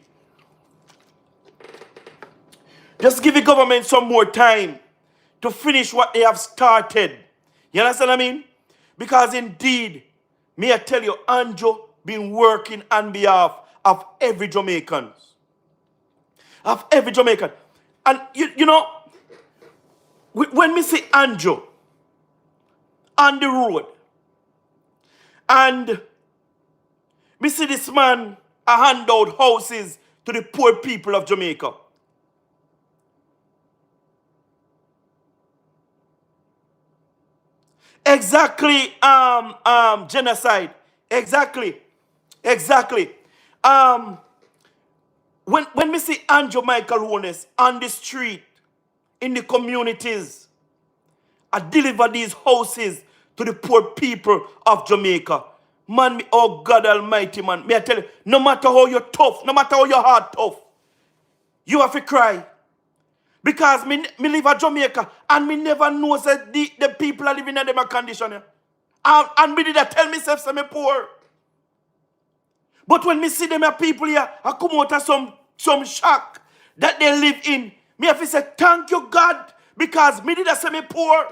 Just give the government some more time to finish what they have started. You understand what I mean? Because indeed, may I tell you, Andrew been working on behalf of every Jamaican. Of every Jamaican. And you know, when we see Andrew on the road, and we see this man hand out houses to the poor people of Jamaica. Exactly, genocide. Exactly. When we see Andrew Michael Holness on the street, in the communities, I deliver these houses to the poor people of Jamaica. Man, oh God Almighty, man. May I tell you, no matter how you're tough, no matter how your heart tough, you have to cry. Because me live in Jamaica and me never know that the people are living in them condition. And me did I tell myself that I'm poor. But when me see them people here, I come out of some shock that they live in. Me have to say, thank you, God, because me did I say me poor.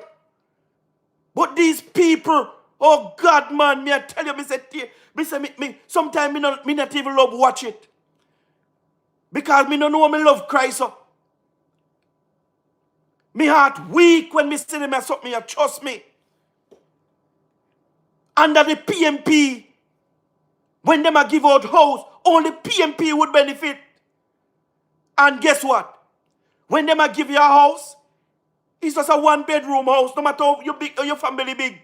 But these people, oh God, man, me I tell you, sometimes me not even love watch it. Because me don't know me love Christ. So. Me heart weak when me see them as something, trust me. Under the PMP, when them a give out house, only PMP would benefit. And guess what? When them a give you a house, it's just a 1-bedroom house, no matter how you big or your family big.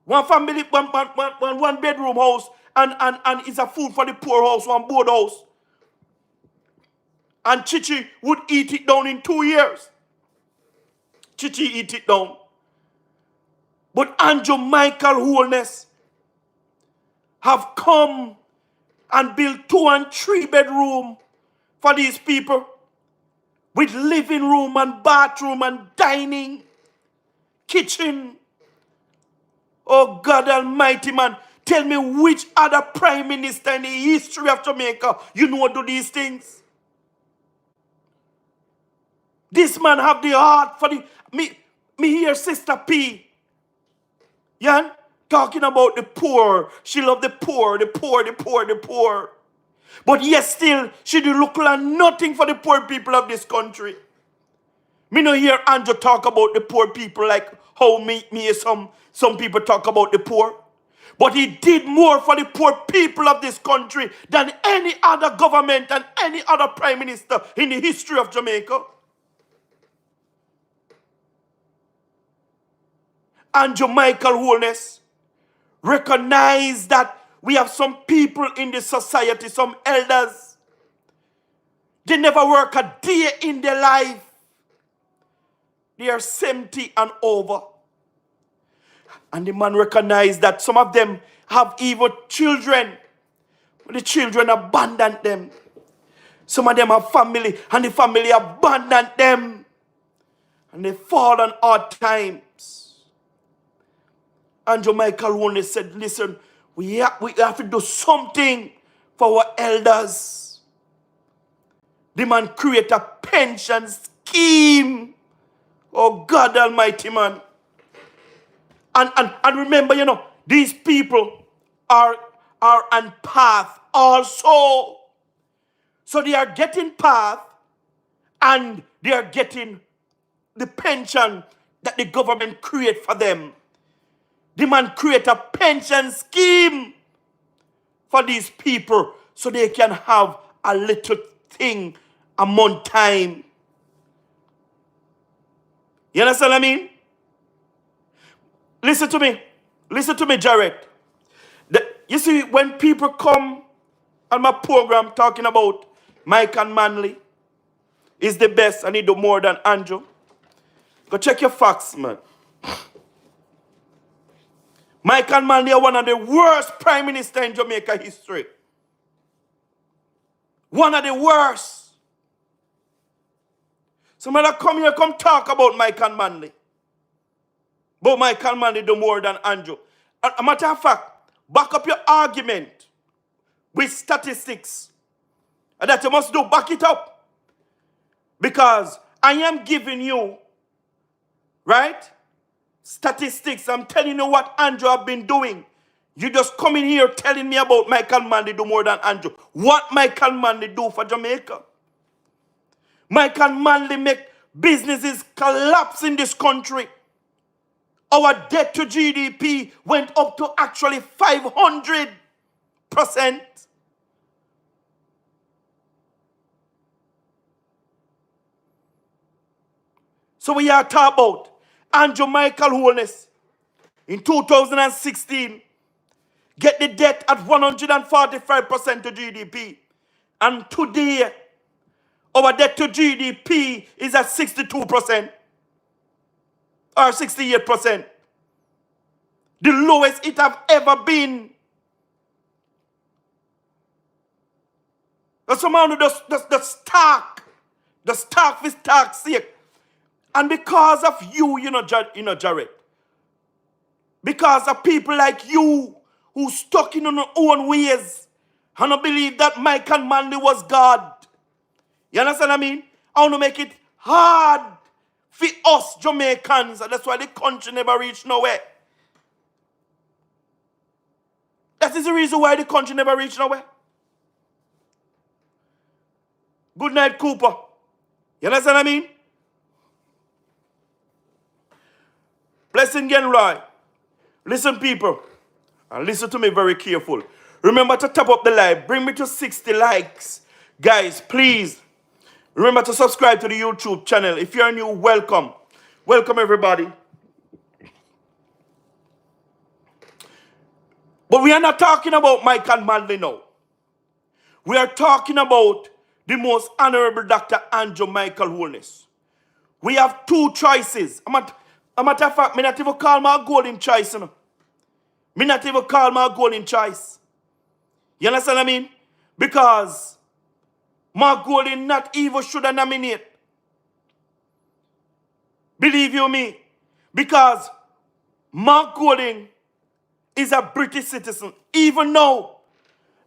One bedroom house, and it's a food for the poor house, one board house. And Chichi would eat it down in 2 years. Chichi eat it down. But Andrew Michael Holness have come and built 2 and 3 bedroom for these people with living room and bathroom and dining. kitchen. Oh God Almighty, man. Tell me which other prime minister in the history of Jamaica you know do these things. This man have the heart for the... Me hear Sister P. Yeah? Talking about the poor. She love the poor, the poor, the poor, the poor. But yet still, she do look like nothing for the poor people of this country. Me no hear Andrew talk about the poor people like how me some people talk about the poor. But he did more for the poor people of this country than any other government and any other prime minister in the history of Jamaica. Andrew Michael Holness recognize that we have some people in the society, some elders. They never work a day in their life. They are 70 and over. And the man recognized that some of them have evil children. The children abandoned them. Some of them have family, and the family abandoned them. And they fall on hard times. Andrew Michael Holness said, listen, we have to do something for our elders. The man create a pension scheme. Oh God Almighty, man. And remember, you know, these people are on path also. So they are getting path and they are getting the pension that the government create for them. The man create a pension scheme for these people so they can have a little thing a month time. You understand what I mean? Listen to me. Listen to me, Jared. You see, when people come on my program talking about Mike and Manley is the best and he do more than Andrew, go check your facts, man. Mike and Manley are one of the worst prime minister in Jamaica history. One of the worst. Somebody come here, come talk about Mike and Manley. But Mike and Manley do more than Andrew. A matter of fact, back up your argument with statistics. And that you must do, back it up. Because I am giving you, right, statistics. I'm telling you what Andrew have been doing. You just come in here telling me about Michael Manley do more than Andrew. What Michael Manley do for Jamaica? Michael Manley make businesses collapse in this country. Our debt to GDP went up to actually 500%. So we are talking about Andrew Michael Holness in 2016 get the debt at 145% to GDP. And today, our debt to GDP is at 62% or 68%. The lowest it have ever been. That's amount of the stark for stark's sake. And because of you, Jared, because of people like you who stuck in their own ways and don't believe that Mike and Manley was God. You understand what I mean? I want to make it hard for us Jamaicans, and that's why the country never reached nowhere. That is the reason why the country never reached nowhere. Good night, Cooper. You understand what I mean? Blessing again, Roy. Listen, people, and listen to me very careful. Remember to tap up the like. Bring me to 60 likes. Guys, please. Remember to subscribe to the YouTube channel. If you're new, welcome. Welcome, everybody. But we are not talking about Mike and Manley now. We are talking about the most honorable Dr. Andrew Michael Holness. We have two choices. A matter of fact, I not even call my golden choice. You know? Me not even call my golden choice. You understand what I mean? Because my golden not even should have nominate. Believe you me. Because Mark Golding is a British citizen, even now,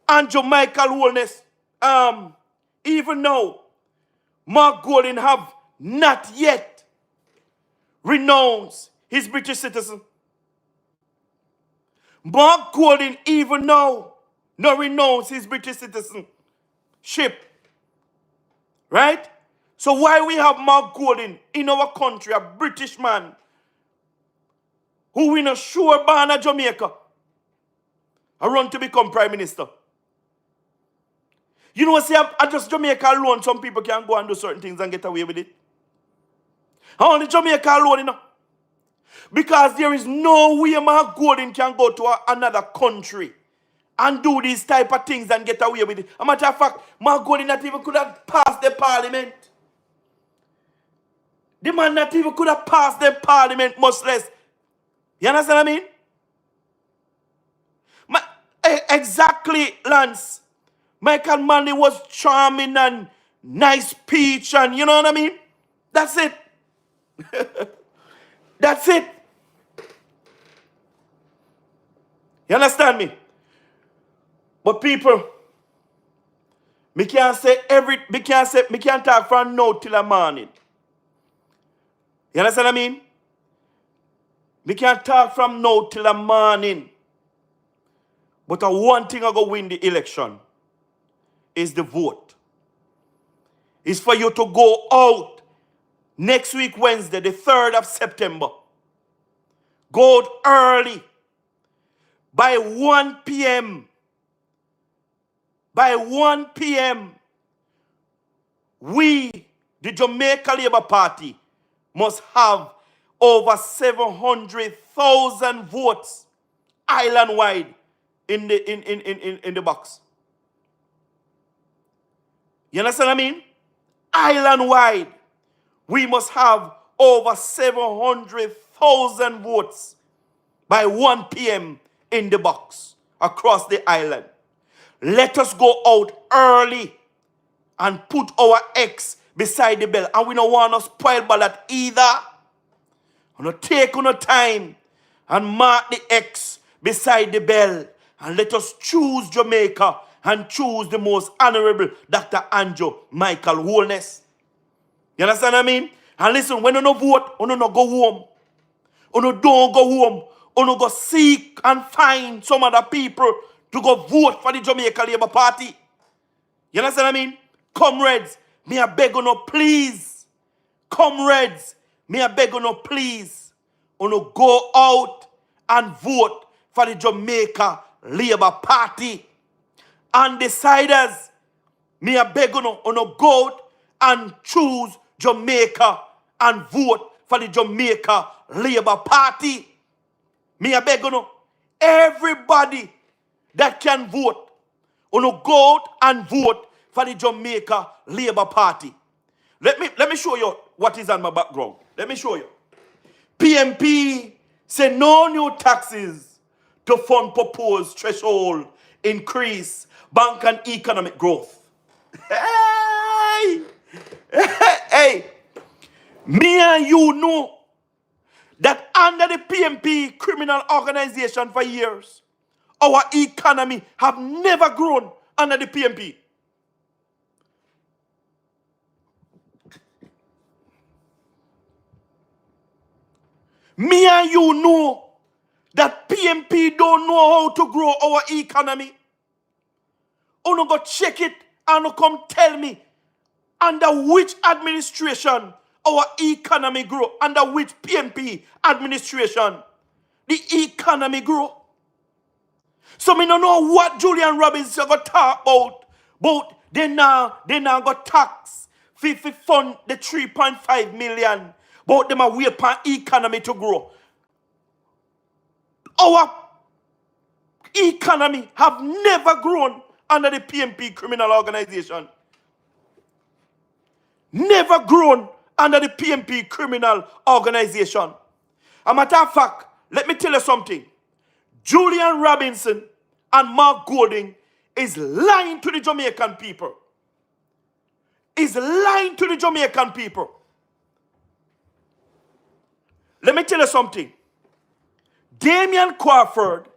and Jamaica Holness, even now, Mark Golding have not yet renounced his British citizen. Mark Golding even now no renounce his British citizenship. Right? So why we have Mark Golding in our country, a British man, who we not sure born in Jamaica, I run to become Prime Minister? You know, see, I just Jamaica alone, some people can go and do certain things and get away with it. Only Jamaica alone, you know. Because there is no way Mark Golding can go to another country and do these type of things and get away with it. As a matter of fact, Mark Golding not even could have passed the parliament. The man not even could have passed the parliament, much less. You understand what I mean? Exactly, Lance. Michael Manley was charming and nice speech and you know what I mean? That's it. That's it. You understand me? But people, me can't talk from now till the morning. You understand what I mean? We can't talk from now till the morning. But one thing I go win the election is the vote. It's for you to go out next week, Wednesday, the 3rd of September. Go out early. By 1 p.m. By 1 p.m. we, the Jamaica Labour Party, must have over 700,000 votes island-wide in the box. You understand what I mean? Island-wide, we must have over 700,000 votes by 1 p.m. in the box across the island. Let us go out early and put our X beside the bell. And we don't want to spoil ballot either. We don't take no time and mark the X beside the bell. And let us choose Jamaica and choose the most honorable Dr. Andrew Michael Holness. You understand what I mean? And listen, when you no vote, you no go home. You no don't go home. You no go seek and find some other people to go vote for the Jamaica Labour Party. You understand what I mean? Comrades, me I beg you no please. Comrades, me I beg you no please. You no go out and vote for the Jamaica Labour Party. Undeciders, me I beg you no go out and choose Jamaica and vote for the Jamaica Labour Party. Me I beg you no. Everybody that can vote, you no go out and vote for the Jamaica Labour Party. Let me show you what is on my background. Let me show you. PMP say no new taxes to fund proposed threshold increase bank and economic growth. Hey! Hey! Me and you know that under the PMP criminal organization for years, our economy have never grown under the PMP. Me and you know that PMP don't know how to grow our economy. You no go check it and you come tell me under which administration our economy grow, under which PMP administration the economy grow. So me don't know what Julian Robinson got talk about they now got tax for fund the 3.5 million, but them a wait for economy to grow. Our economy have never grown under the PMP criminal organization. Never grown under the PMP criminal organization. A matter of fact, let me tell you something. Julian Robinson and Mark Golding is lying to the Jamaican people. Is lying to the Jamaican people. Let me tell you something. Damian Crawford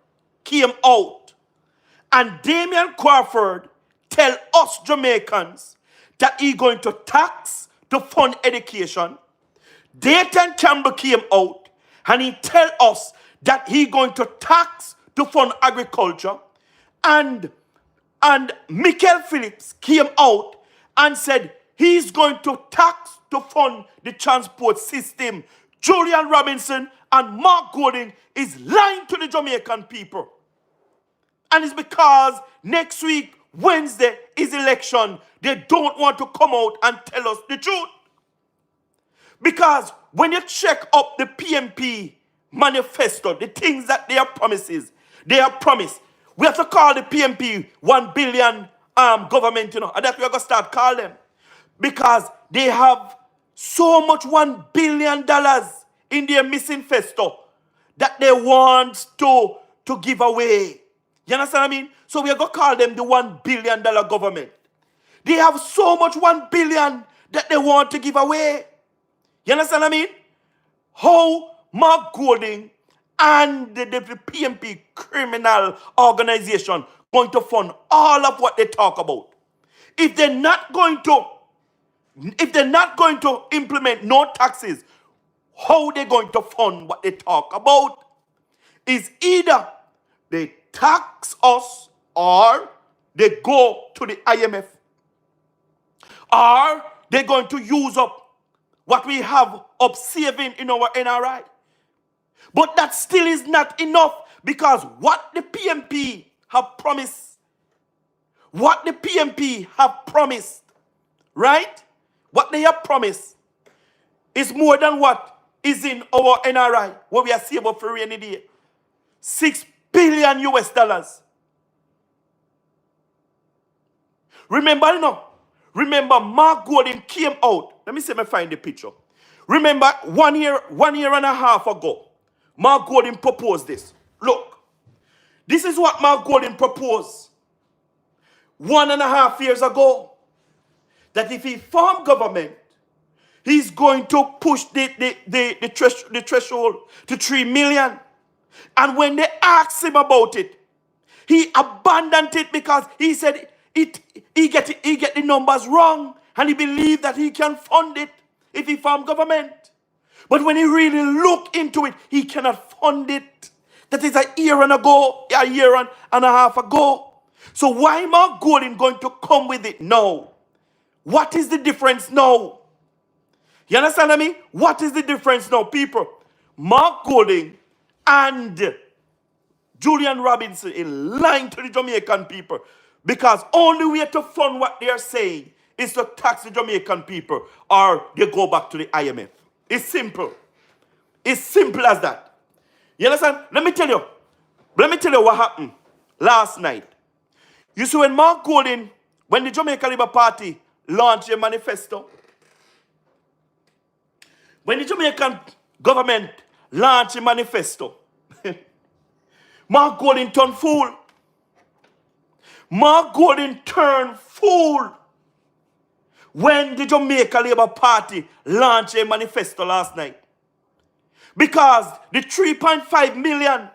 came out, and Damian Crawford tell us Jamaicans that he going to tax to fund education. Dayton Campbell came out, and he tell us that he going to tax to fund agriculture. And Michael Phillips came out and said he's going to tax to fund the transport system. Julian Robinson and Mark Golding is lying to the Jamaican people. And it's because next week, Wednesday, is election. They don't want to come out and tell us the truth. Because when you check up the PMP manifesto, the things that they are promises, they are promised. We have to call the PMP 1 billion government, and that's what we're going to start calling them. Because they have so much $1 billion in their missing festo that they want to give away. You understand what I mean? So we are going to call them the $1 billion government. They have so much $1 billion that they want to give away. You understand what I mean? How Mark Golding and the PMP criminal organization going to fund all of what they talk about. If they're not going to implement no taxes, how they going to fund what they talk about? Is either they tax us or they go to the IMF. Or they're going to use up what we have up saving in our NRI. But that still is not enough, because what the PMP have promised, right? What they have promised is more than what is in our NRI, what we are saving up for rainy day. $6 billion US. Remember, Mark Golding came out. Let me see if I find the picture. Remember, one year and a half ago, Mark Golding proposed this. Look, this is what Mark Golding proposed 1.5 years ago. That if he formed government, he's going to push the threshold to 3 million. And when they asked him about it, he abandoned it because he said he get the numbers wrong, and he believed that he can fund it if he formed government. But when he really looked into it, he cannot fund it. That is a year and a half ago. So why Mark Golding going to come with it now? What is the difference now? You understand what I mean? What is the difference now, people? Mark Golding and Julian Robinson is lying to the Jamaican people, because only way to fund what they are saying is to tax the Jamaican people, or they go back to the IMF. It's simple. It's simple as that. You understand? Let me tell you what happened last night. You see, when Mark Golding, when the Jamaica Labour Party launched a manifesto, when the Jamaican government launched a manifesto, Mark Golding turned fool. Mark Golding turned fool when the Jamaica Labour Party launched a manifesto last night. Because the 3.5 million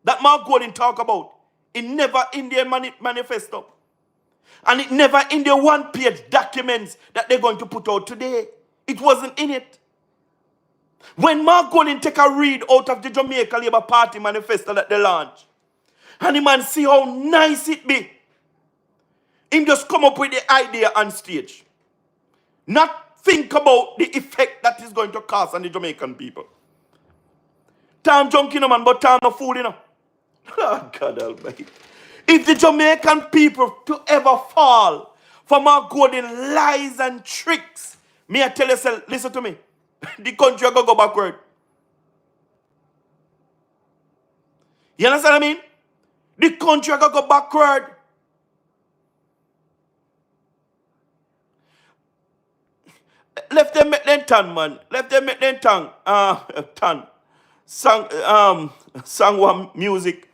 that Mark Golding talk about, it never in their manifesto. And it never in their one-page documents that they're going to put out today. It wasn't in it. When Mark Golding take a read out of the Jamaica Labour Party manifesto that they launched, and the man see how nice it be, him just come up with the idea on stage. Not think about the effect that is going to cause on the Jamaican people. Time junkie, man, but time no fool, Oh, God almighty. If the Jamaican people to ever fall for Mark Golding lies and tricks, me I tell you, listen to me, the country will go backward. You understand what I mean? The country will go backward. Left them make them tongue, man. Left them make them tongue. Tongue. Song one music.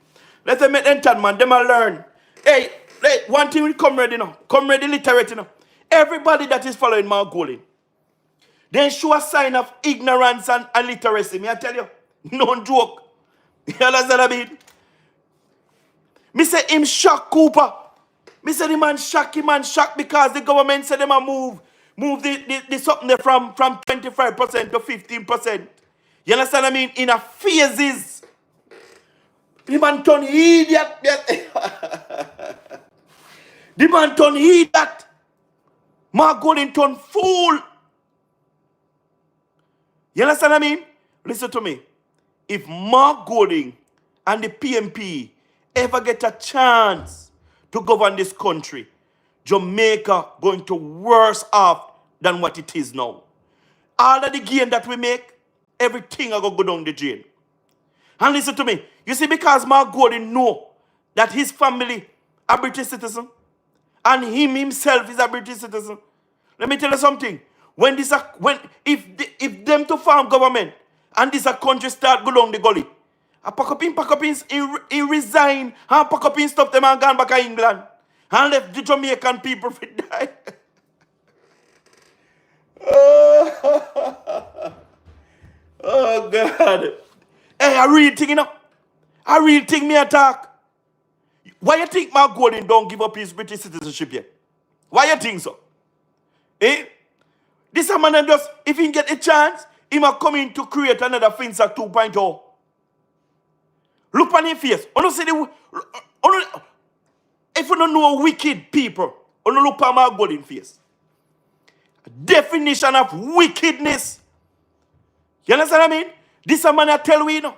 Let them make them tongue, man. Them will learn. Hey, one thing will come ready now. Come ready literate now. Everybody that is following Mark Golding, Then show a sign of ignorance and illiteracy. Me I tell you, no joke. You understand what I mean? Me say him shock Cooper. Me say the man shock because the government said them a move the something there from 25% to 15%. You understand what I mean? In a phases. The man turn idiot. The man turn idiot. Mark Golding turn fool. You understand what I mean? Listen to me. If Mark Golding and the PMP ever get a chance to govern this country, Jamaica going to worse off than what it is now. All of the gain that we make, everything are going to go down the drain. And listen to me. You see, because Mark Golding know that his family are British citizen and him himself is a British citizen. Let me tell you something. If them to farm government and this a country start go down the gully, a pack up in, he resign and pack up in stuff them and gone back to England and left the Jamaican people for die. Oh God. Hey, I real thing, you know. I real thing me attack. Why you think Mark Golding don't give up his British citizenship yet? Why you think so? Eh? This a man just, if he get a chance, he might come in to create another Finsa 2.0. Look on his face. If you don't know wicked people, you look on Mark Golding face. Definition of wickedness. You understand what I mean? This a man I tell we, you know.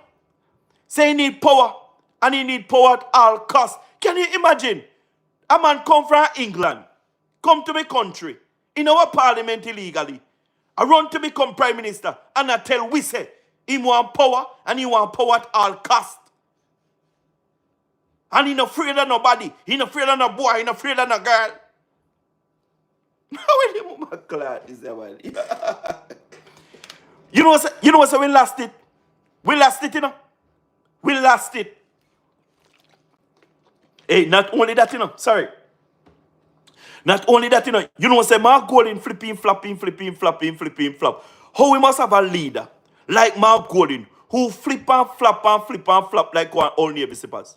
Say he need power, and he need power at all costs. Can you imagine? A man come from England, come to my country, in our parliament illegally, I run to become prime minister, and I tell we say, he want power, and he want power at all costs. And he not afraid of nobody. He not afraid of no boy, he not afraid of no girl. You know what we lost it? We lost it, you know. We lost it. Hey, not only that, you know. Sorry. Not only that, you know. You know what say Mark Golding flipping, flopping, How we must have a leader like Mark Golding who flip and flop like one all Navy sippers.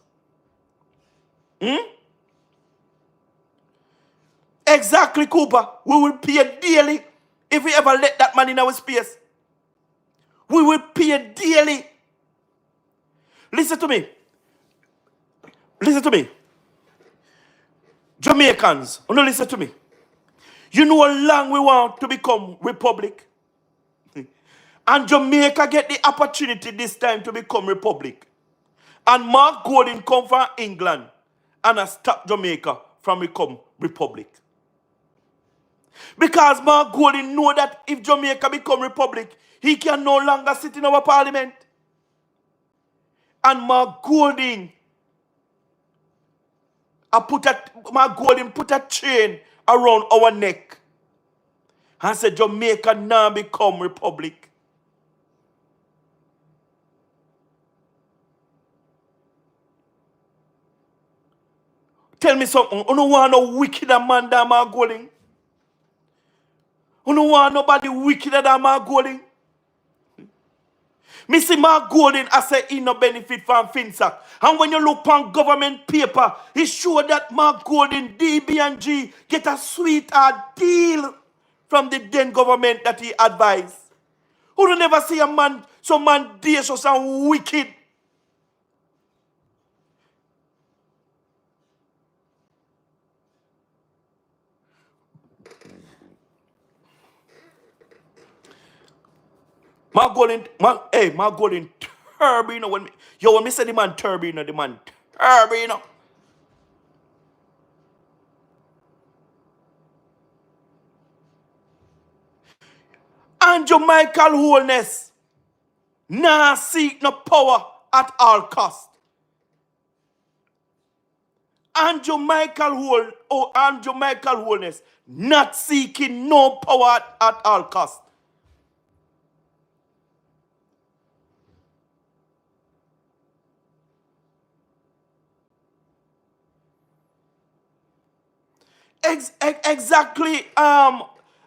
Exactly, Cooper. We will pay daily if we ever let that man in our space. We will pay daily. Listen to me. Listen to me. Jamaicans, no, listen to me. You know how long we want to become republic? And Jamaica get the opportunity this time to become republic. And Mark Golding come from England and stop Jamaica from become republic. Because Mark Golding know that if Jamaica become republic, he can no longer sit in our parliament. And Mark Golding put a chain around our neck and said Jamaica now become republic. Tell me something. You don't want no wicked man than Mark Golding. You don't want nobody wickeder than Mark Golding. Me see Mark Golding I say he no benefit from FinSac. And when you look on government paper, it show that Mark Golding, DB&G, get a sweetheart deal from the then government that he advised. Who don't never see a man, some man dash or some wicked. Mark Golding turbo, you know, when me say the man turbo, you know, the man turbo, you know. And Jamaica Holness nah seek no power at all cost. And Jamaica Holness not seeking no power at all cost. Exactly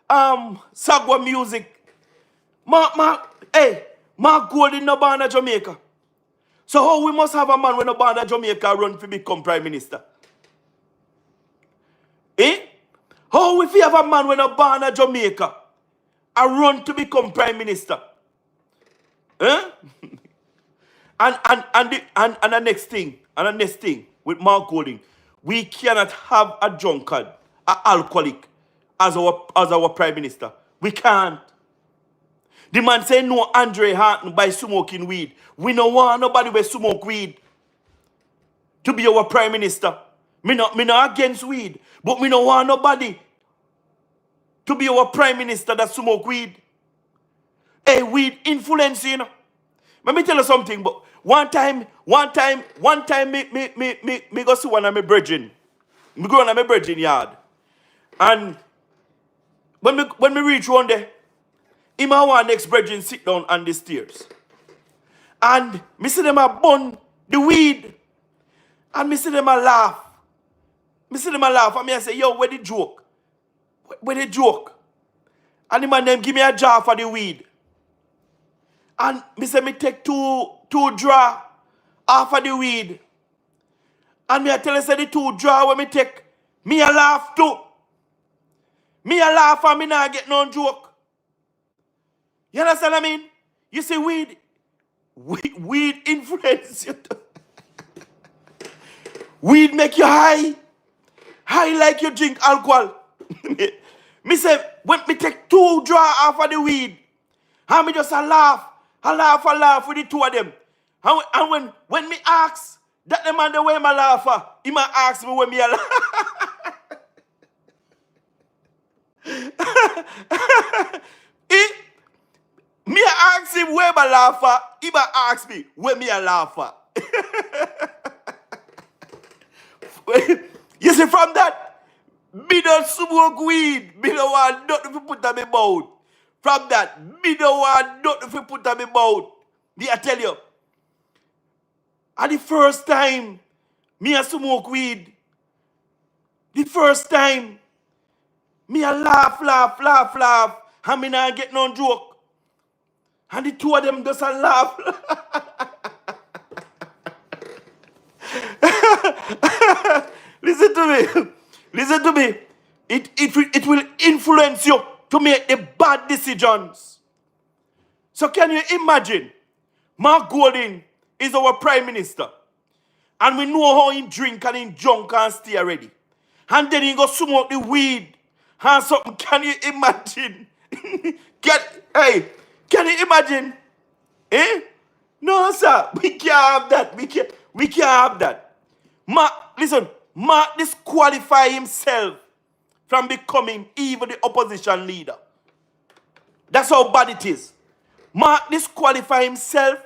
Sagwa music Mark Golding no born in Jamaica. So how we must have a man when no born in Jamaica run to become prime minister? Eh? How if we have a man when no born in Jamaica and run to become prime minister? Eh? and the next thing, with Mark Golding, we cannot have a drunkard, an alcoholic as our prime minister. We can't. The man say no Andre Harton by smoking weed. We don't want nobody will smoke weed to be our prime minister. Me not against weed, but me don't want nobody to be our prime minister that smoke weed. Hey, weed influence, you know. Let me tell you something, but one time, me go see one of my brethren. Me go on my brethren yard. And when me reach one day, him and one next brethren sit down on the stairs. And me see them a bun the weed. And me see them a laugh. And me I say, yo, where the joke? Where the joke? And the man them give me a jar for the weed. And me say me take two draw off of the weed. And me I tell you say the 2 draw when me take, me a laugh too. Me a laugh and me not get no joke. You understand what I mean? You see weed influence you. Weed make you high. High like you drink alcohol. Me say, when me take 2 draw off of the weed, and me just a laugh with the 2 of them. And when me ask, that the man the way my laugh, he might ask me when me a laugh. Me ask him where my laugh, he might ask me when me a laugh. You see, from that, me don't smoke weed. Me don't want nothing to put on my mouth. From that, me don't want nothing to put on my mouth. Me I tell you. And the first time me a smoke weed, the first time me a laugh, and me not get no joke. And the 2 of them just a laugh. Listen to me. It will influence you to make the bad decisions. So can you imagine? Mark Golding is our prime minister. And we know how he drink and he drunk and stay ready. And then he go smoke the weed. And something, can you imagine? Can you imagine? Eh? No, sir. We can't have that. We can't have that. Mark disqualify himself from becoming even the opposition leader. That's how bad it is. Mark disqualify himself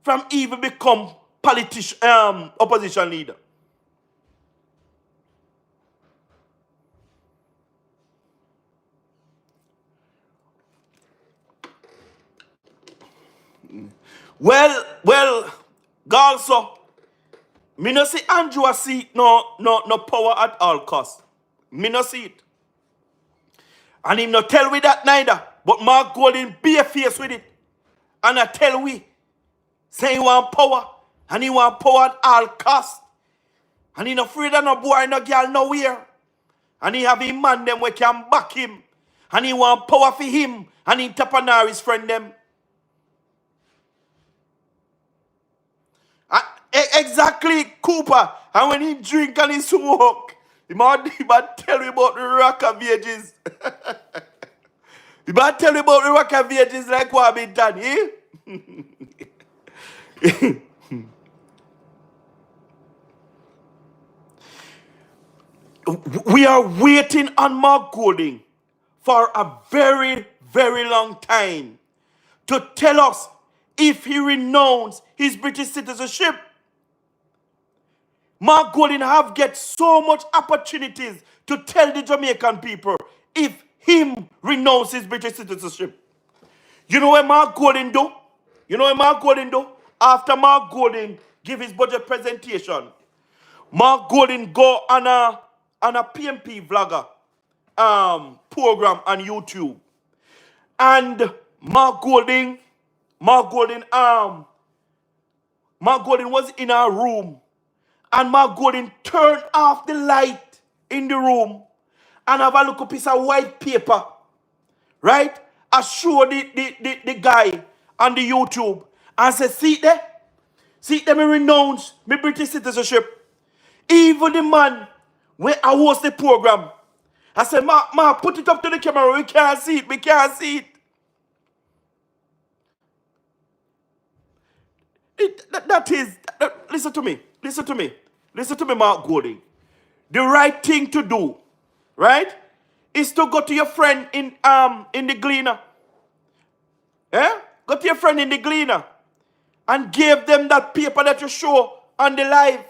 from even become opposition leader. Well, also, me no see Andrew a seat no power at all cost. Me no see it. And him no tell we that neither. But Mark Golding be a face with it. And I tell we, say he want power. And he want power at all cost. And he no afraid of no boy, no girl, nowhere. And he have him man them where can back him. And he want power for him. And he tap on his friend them. Exactly, Cooper. And when he drink and he smoke, he might tell you about the rock of ages. He might tell you about the rock of ages like what been done, eh? We are waiting on Mark Golding for a very, very long time to tell us if he renounced his British citizenship. Mark Golding have get so much opportunities to tell the Jamaican people if him renounce his British citizenship. You know what Mark Golding do? After Mark Golding give his budget presentation, Mark Golding go on a PMP vlogger program on YouTube. And Mark Golding, Mark Golding, Mark Golding was in our room, and Mark Golding turned off the light in the room and have a little piece of white paper, right? I show the guy on the YouTube and said, see there, me renounce my British citizenship. Even the man, when I host the program, I said, Ma, put it up to the camera, we can't see it, we can't see it. Listen to me, Mark Golding. The right thing to do, right, is to go to your friend in the Gleaner. Go to your friend in the Gleaner and give them that paper that you show on the live,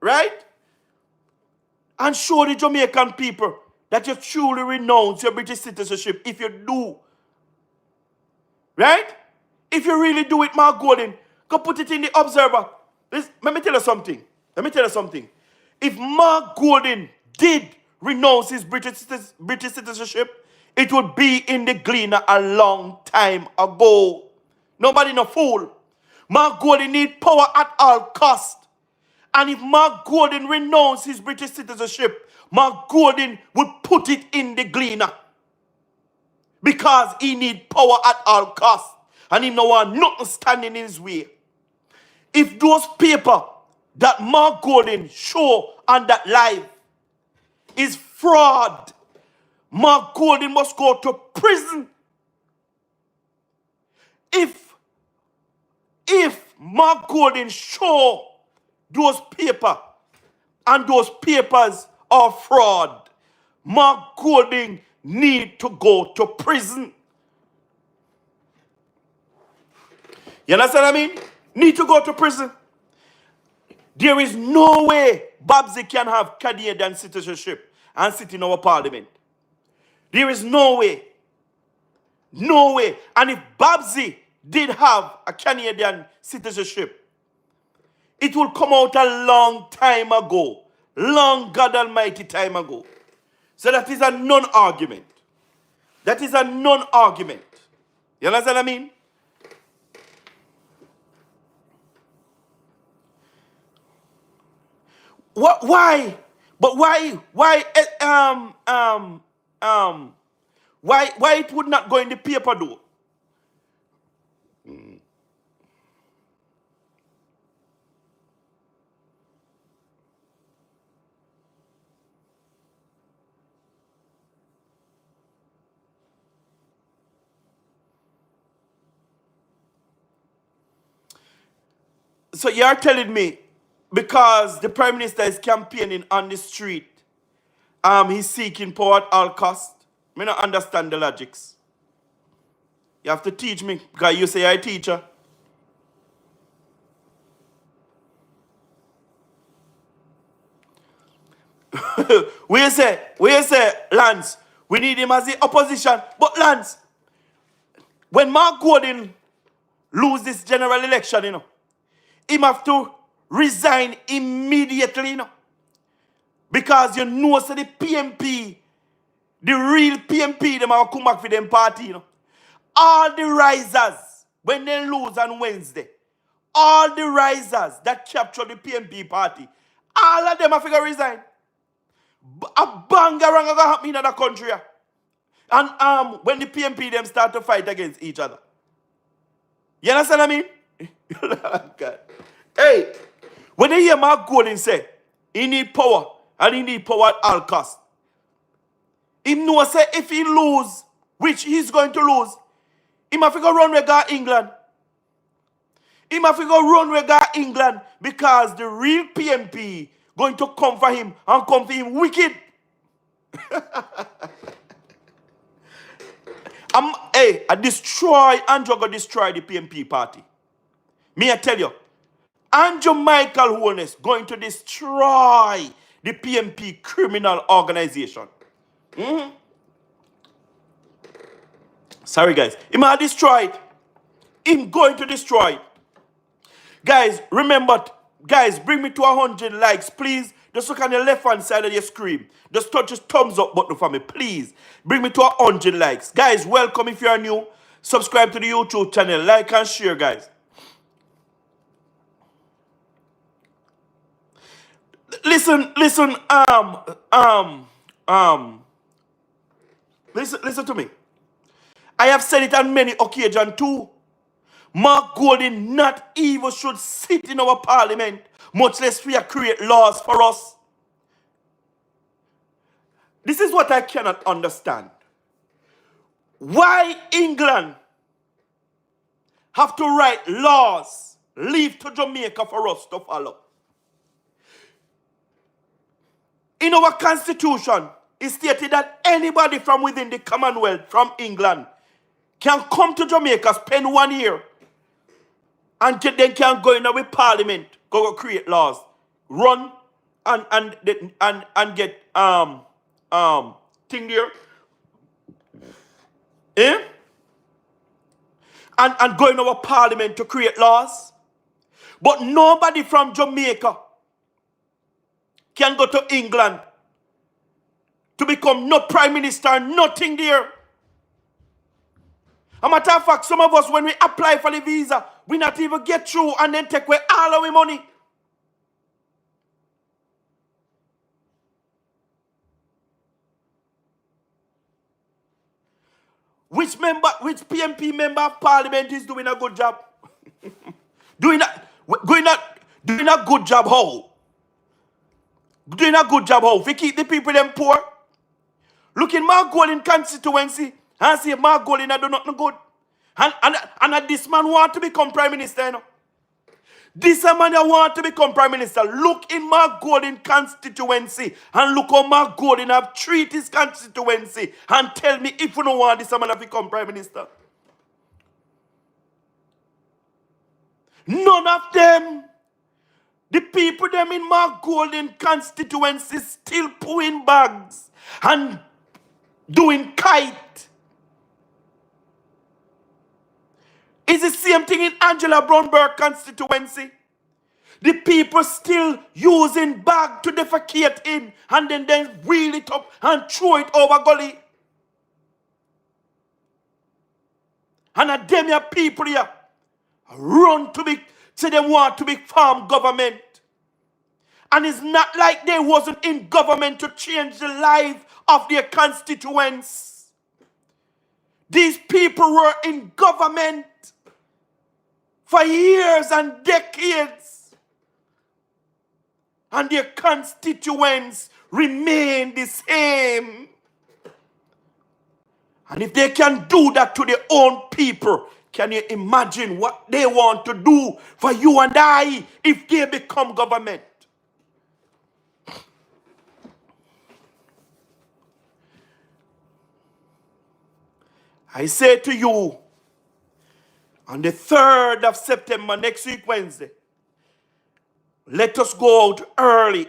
right? And show the Jamaican people that you truly renounce your British citizenship if you do. Right? If you really do it, Mark Golding, go put it in the Observer. Let me tell you something. If Mark Golding did renounce his British citizenship, it would be in the Gleaner a long time ago. Nobody no fool. Mark Golding need power at all cost. And if Mark Golding renounced his British citizenship, Mark Golding would put it in the Gleaner. Because he need power at all costs. And he no want nothing standing in his way. If those paper that Mark Golding show on that live is fraud, Mark Golding must go to prison. If Mark Golding show those paper and those papers are fraud, Mark Golding need to go to prison. You understand what I mean? Need to go to prison. There is no way Babsy can have Canadian citizenship and sit in our parliament. There is no way. No way. And if Babsy did have a Canadian citizenship, it will come out a long time ago. Long God Almighty time ago. So that is a non-argument. That is a non-argument. You understand what I mean? What? Why? But why? Why it would not go in the paper though? So you're telling me because the Prime Minister is campaigning on the street, he's seeking power at all cost? I don't understand the logics. You have to teach me because you say you're a teacher. Where you say, Lance, we need him as the opposition. But Lance, when Mark Golding lose this general election, him have to resign immediately, because so the PMP, the real PMP, them have come back for them party, All the risers, when they lose on Wednesday, all the risers that capture the PMP party, all of them have to resign. A bangarang gonna happen in the country. And when the PMP them start to fight against each other. You understand what I mean? God. Hey, when you hear Mark Golding say, he need power, and he need power at all costs. He knows say if he lose, which he's going to lose, he must go run with England. He must go run with England because the real PMP going to come for him and come for him wicked. I Andrew go destroy the PMP party. Me I tell you, Andrew Michael Holness going to destroy the PMP criminal organization. Sorry guys, he might destroy it. Him going to destroy it. Guys, remember, guys, bring me to 100 likes, please. Just look on the left-hand side of your screen. Just touch the thumbs up button for me, please. Bring me to 100 likes. Guys, welcome if you are new. Subscribe to the YouTube channel. Like and share, guys. Listen, listen to me. I have said it on many occasions too. Mark Golding not even should sit in our parliament, much less we create laws for us. This is what I cannot understand. Why England have to write laws, leave to Jamaica for us to follow? In our constitution, it stated that anybody from within the Commonwealth, from England, can come to Jamaica, spend 1 year, and then can go in our parliament, go create laws, run and get thing there, and go in our parliament to create laws. But nobody from Jamaica can go to England to become no prime minister, nothing there. A matter of fact, some of us, when we apply for the visa, we not even get through and then take away all our money. Which PMP member of parliament is doing a good job? doing a good job how? Doing a good job how? If we keep the people them poor. Look in Mark Golding constituency and see Mark Golding do nothing good. And this man want to become prime minister, you know. This man want to become prime minister. Look in Mark Golding constituency and look how Mark Golding have treated his constituency and tell me if you don't want this man to become prime minister. None of them. The people them in Mark Golding constituency still pulling bags and doing kite. It's the same thing in Angela Brownberg constituency. The people still using bag to defecate in and then wheel it up and throw it over gully. And a them here people here run to be, say they want to be farm government. And it's not like they wasn't in government to change the life of their constituents. These people were in government for years and decades. And their constituents remain the same. And if they can do that to their own people, can you imagine what they want to do for you and I if they become government? I say to you, on the 3rd of September, next week, Wednesday, let us go out early,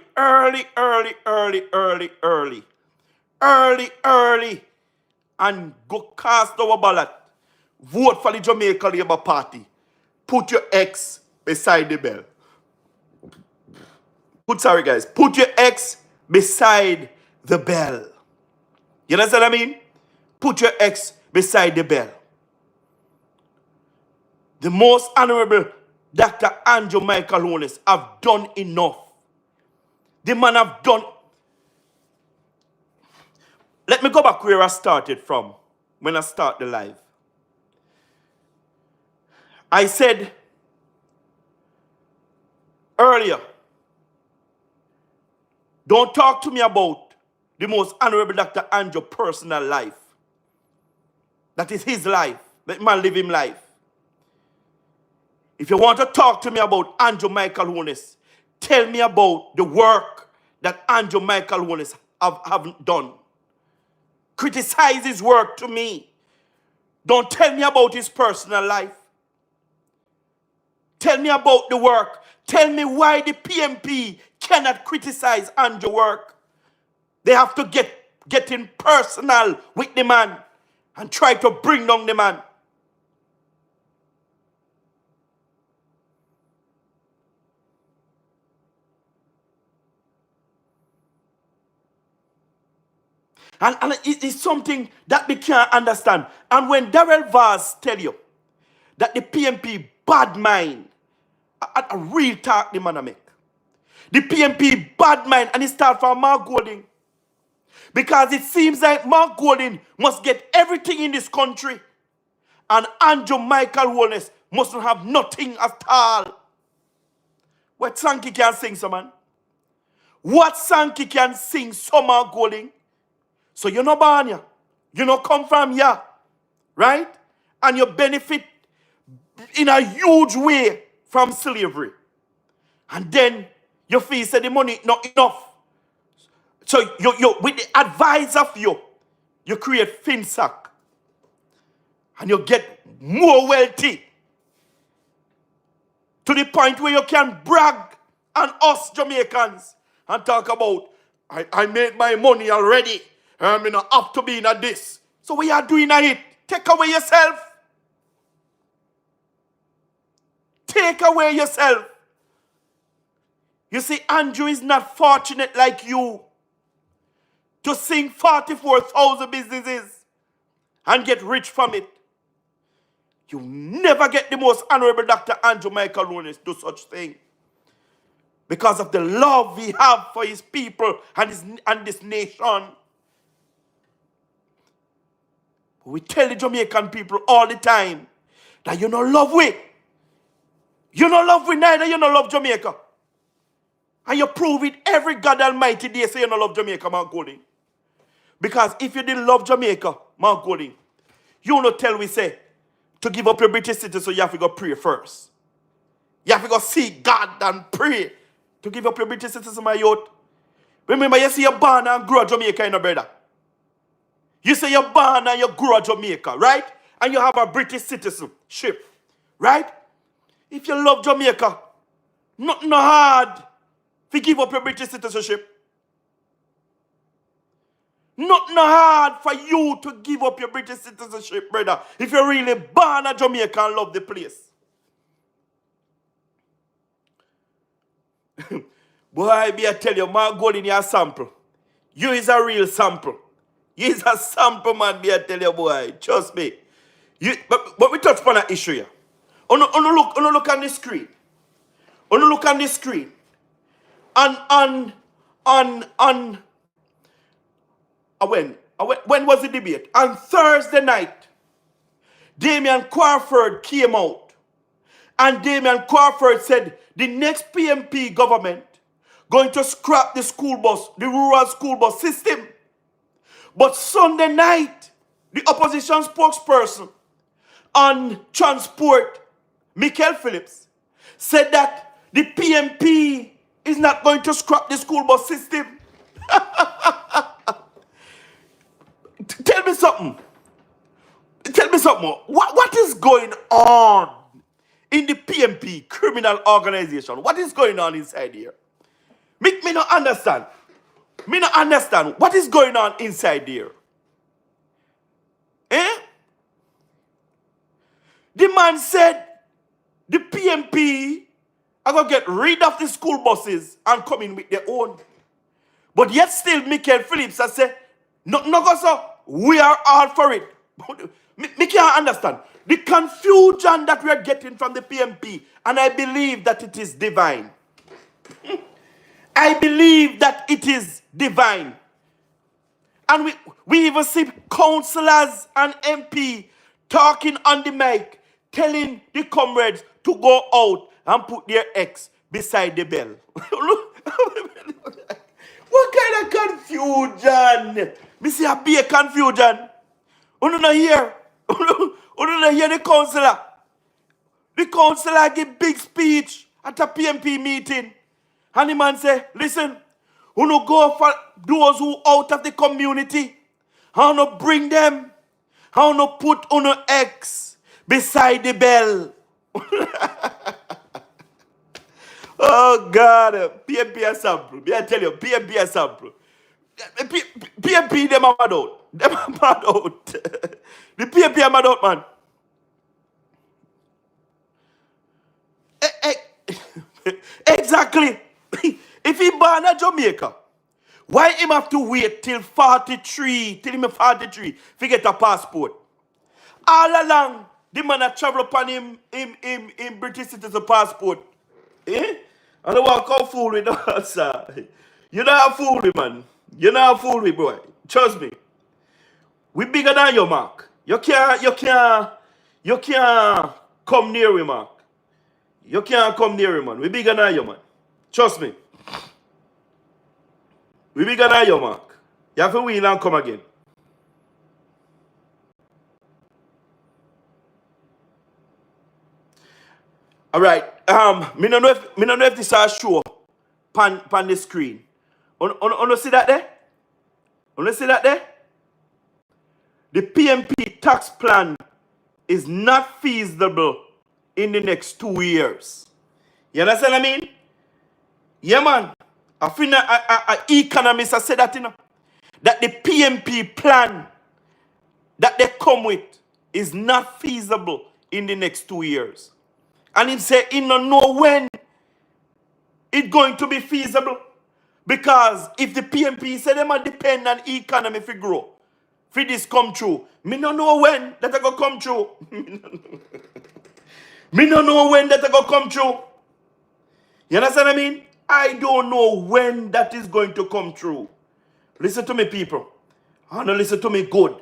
and go cast our ballot. Vote for the Jamaica Labour Party. Put your X beside the bell. Put your X beside the bell. You understand what I mean? Put your X beside the bell. The most honorable Dr. Andrew Michael Holness have done enough. The man have done. Let me go back where I started from when I start the live. I said earlier, don't talk to me about the most honorable Dr. Andrew personal life. That is his life. Let man live his life. If you want to talk to me about Andrew Michael Holness, tell me about the work that Andrew Michael Holness have done. Criticize his work to me. Don't tell me about his personal life. Tell me about the work. Tell me why the PMP cannot criticize Andrew's work. They have to get in personal with the man and try to bring down the man. And it is something that we can't understand. And when Darrell Vaz tell you that the PMP bad mind, a real talk the man a make. The PMP bad mind, and it start from Mark Golding. Because it seems like Mark Golding must get everything in this country. And Andrew Michael Holness mustn't have nothing at all. What Sankey can sing, so man? What Sankey can sing, so Mark Golding? So you're not born here. You not come from here. Right? And you benefit in a huge way from slavery. And then you feel say the money not enough. So you with the advice of you create FinSac. And you get more wealthy. To the point where you can brag on us Jamaicans and talk about, I made my money already. I'm not up to being at this. So what you are doing at it? Take away yourself. Take away yourself. You see, Andrew is not fortunate like you to sing 44,000 businesses and get rich from it. You never get the most honorable Dr. Andrew Michael Holness do such thing. Because of the love we have for his people and this nation. We tell the Jamaican people all the time that you don't love we. You don't love we neither, you don't love Jamaica. And you prove it every God Almighty day say you don't love Jamaica, Mark Golding. Because if you didn't love Jamaica, Mark Golding, you don't tell we say to give up your British citizenship, so you have to go pray first. You have to go seek God and pray to give up your British citizenship, my youth. Remember, you see you're born and grow up Jamaica, you know, brother. You say you're born and you grow up Jamaica, right? And you have a British citizenship, right? If you love Jamaica, nothing hard to give up your British citizenship. Nothing hard for you to give up your British citizenship, brother. If you're really born a Jamaica and love the place. Boy, I tell you, Mark Golding, you're a sample. You is a real sample. You is a sample, man, I tell you, boy. Trust me. But we touch upon an issue here. Look on the screen. Look on the screen. When was the debate? On Thursday night, Damian Crawford came out. And Damian Crawford said the next PMP government going to scrap the school bus, the rural school bus system. But Sunday night, the opposition spokesperson on transport, Michael Phillips, said that the PMP is not going to scrap the school bus system. Tell me something. Tell me something. What is going on in the PMP criminal organization? What is going on inside here? Me not understand. Me not understand what is going on inside there. Eh? The man said the PMP are going to get rid of the school buses and come in with their own. But yet still, Michael Phillips has said, no, sir, we are all for it. Me can't understand. The confusion that we are getting from the PMP, and I believe that it is divine. I believe that it is divine. And we even see councillors and MP talking on the mic, telling the comrades to go out and put their X beside the bell. What kind of confusion? Me see a big confusion. You don't hear. You don't hear the councillor. The councillor give big speech at a PMP meeting. And the man say, listen, you don't go for those who out of the community. I don't bring them. I don't put on X beside the bell. Oh God, PMP a sample. I tell you, PMP a sample. PMP them are mad out. Them are mad out. The PMP are mad out, man. Exactly. If he born in Jamaica, Why him have to wait till 43, till him 43, to get a passport? All along, the man that travel upon him British citizen passport. Eh? I don't want to fool with that, sir. You not fool with, man. You not fool with, boy. Trust me. We bigger than you, Mark. You can't come near him, Mark. You can't come near him, man. We bigger than you, man. Trust me. We bigger than you, Mark. You have to wheel and come again. All right. Me no know if this is show pan the screen. On see that there? On see that there? The PMP tax plan is not feasible in the next 2 years. You understand what I mean? Yeah, man. I think economists have said that, you know, that the PMP plan that they come with is not feasible in the next 2 years. And he say he don't know when it's going to be feasible. Because if the PMP say them depend on economy to grow, for this come true, me don't know when that I go come true. Me don't know when that I go come true. You understand what I mean? I don't know when that is going to come true. Listen to me, people. I want to listen to me good.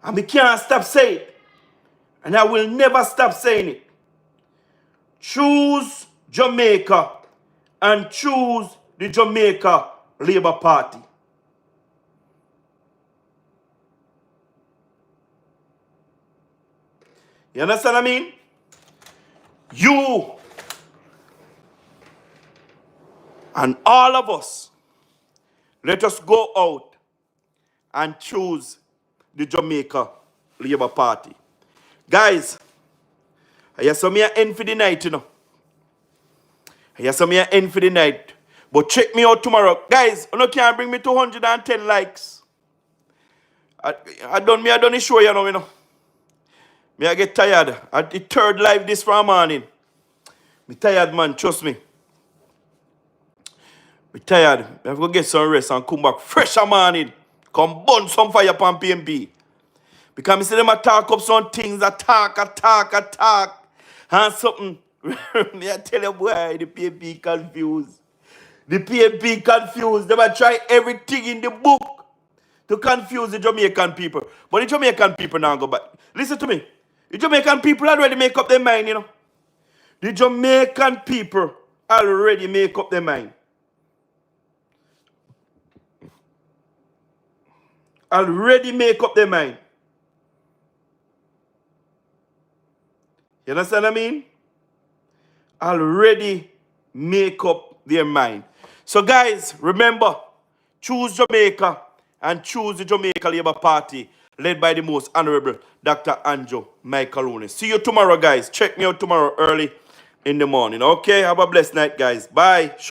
And we can't stop saying it. And I will never stop saying it. Choose Jamaica and choose the Jamaica Labour Party. You understand what I mean? You and all of us, let us go out and choose the Jamaica Labour Party. Guys, I saw me end for the night, you know. I saw me end for the night. But check me out tomorrow. Guys, you can't bring me 210 likes. I done the show, you know. Me I get tired. At the third live this for a morning. Me tired, man, trust me. Me tired. I have to go get some rest and come back fresh a morning. Come burn some fire upon PMP. Because me see them talk up some things, attack. And something. Me I tell you, boy, the PMP confused. The PMP confused. They might try everything in the book to confuse the Jamaican people. But the Jamaican people now go back. Listen to me. The Jamaican people already make up their mind, you know. The Jamaican people already make up their mind. Already make up their mind. You understand what I mean? Already make up their mind. So guys, remember, choose Jamaica and choose the Jamaica Labour Party led by the most honorable Dr. Andrew Michael Holness. See you tomorrow, guys. Check me out tomorrow early in the morning. Okay? Have a blessed night, guys. Bye.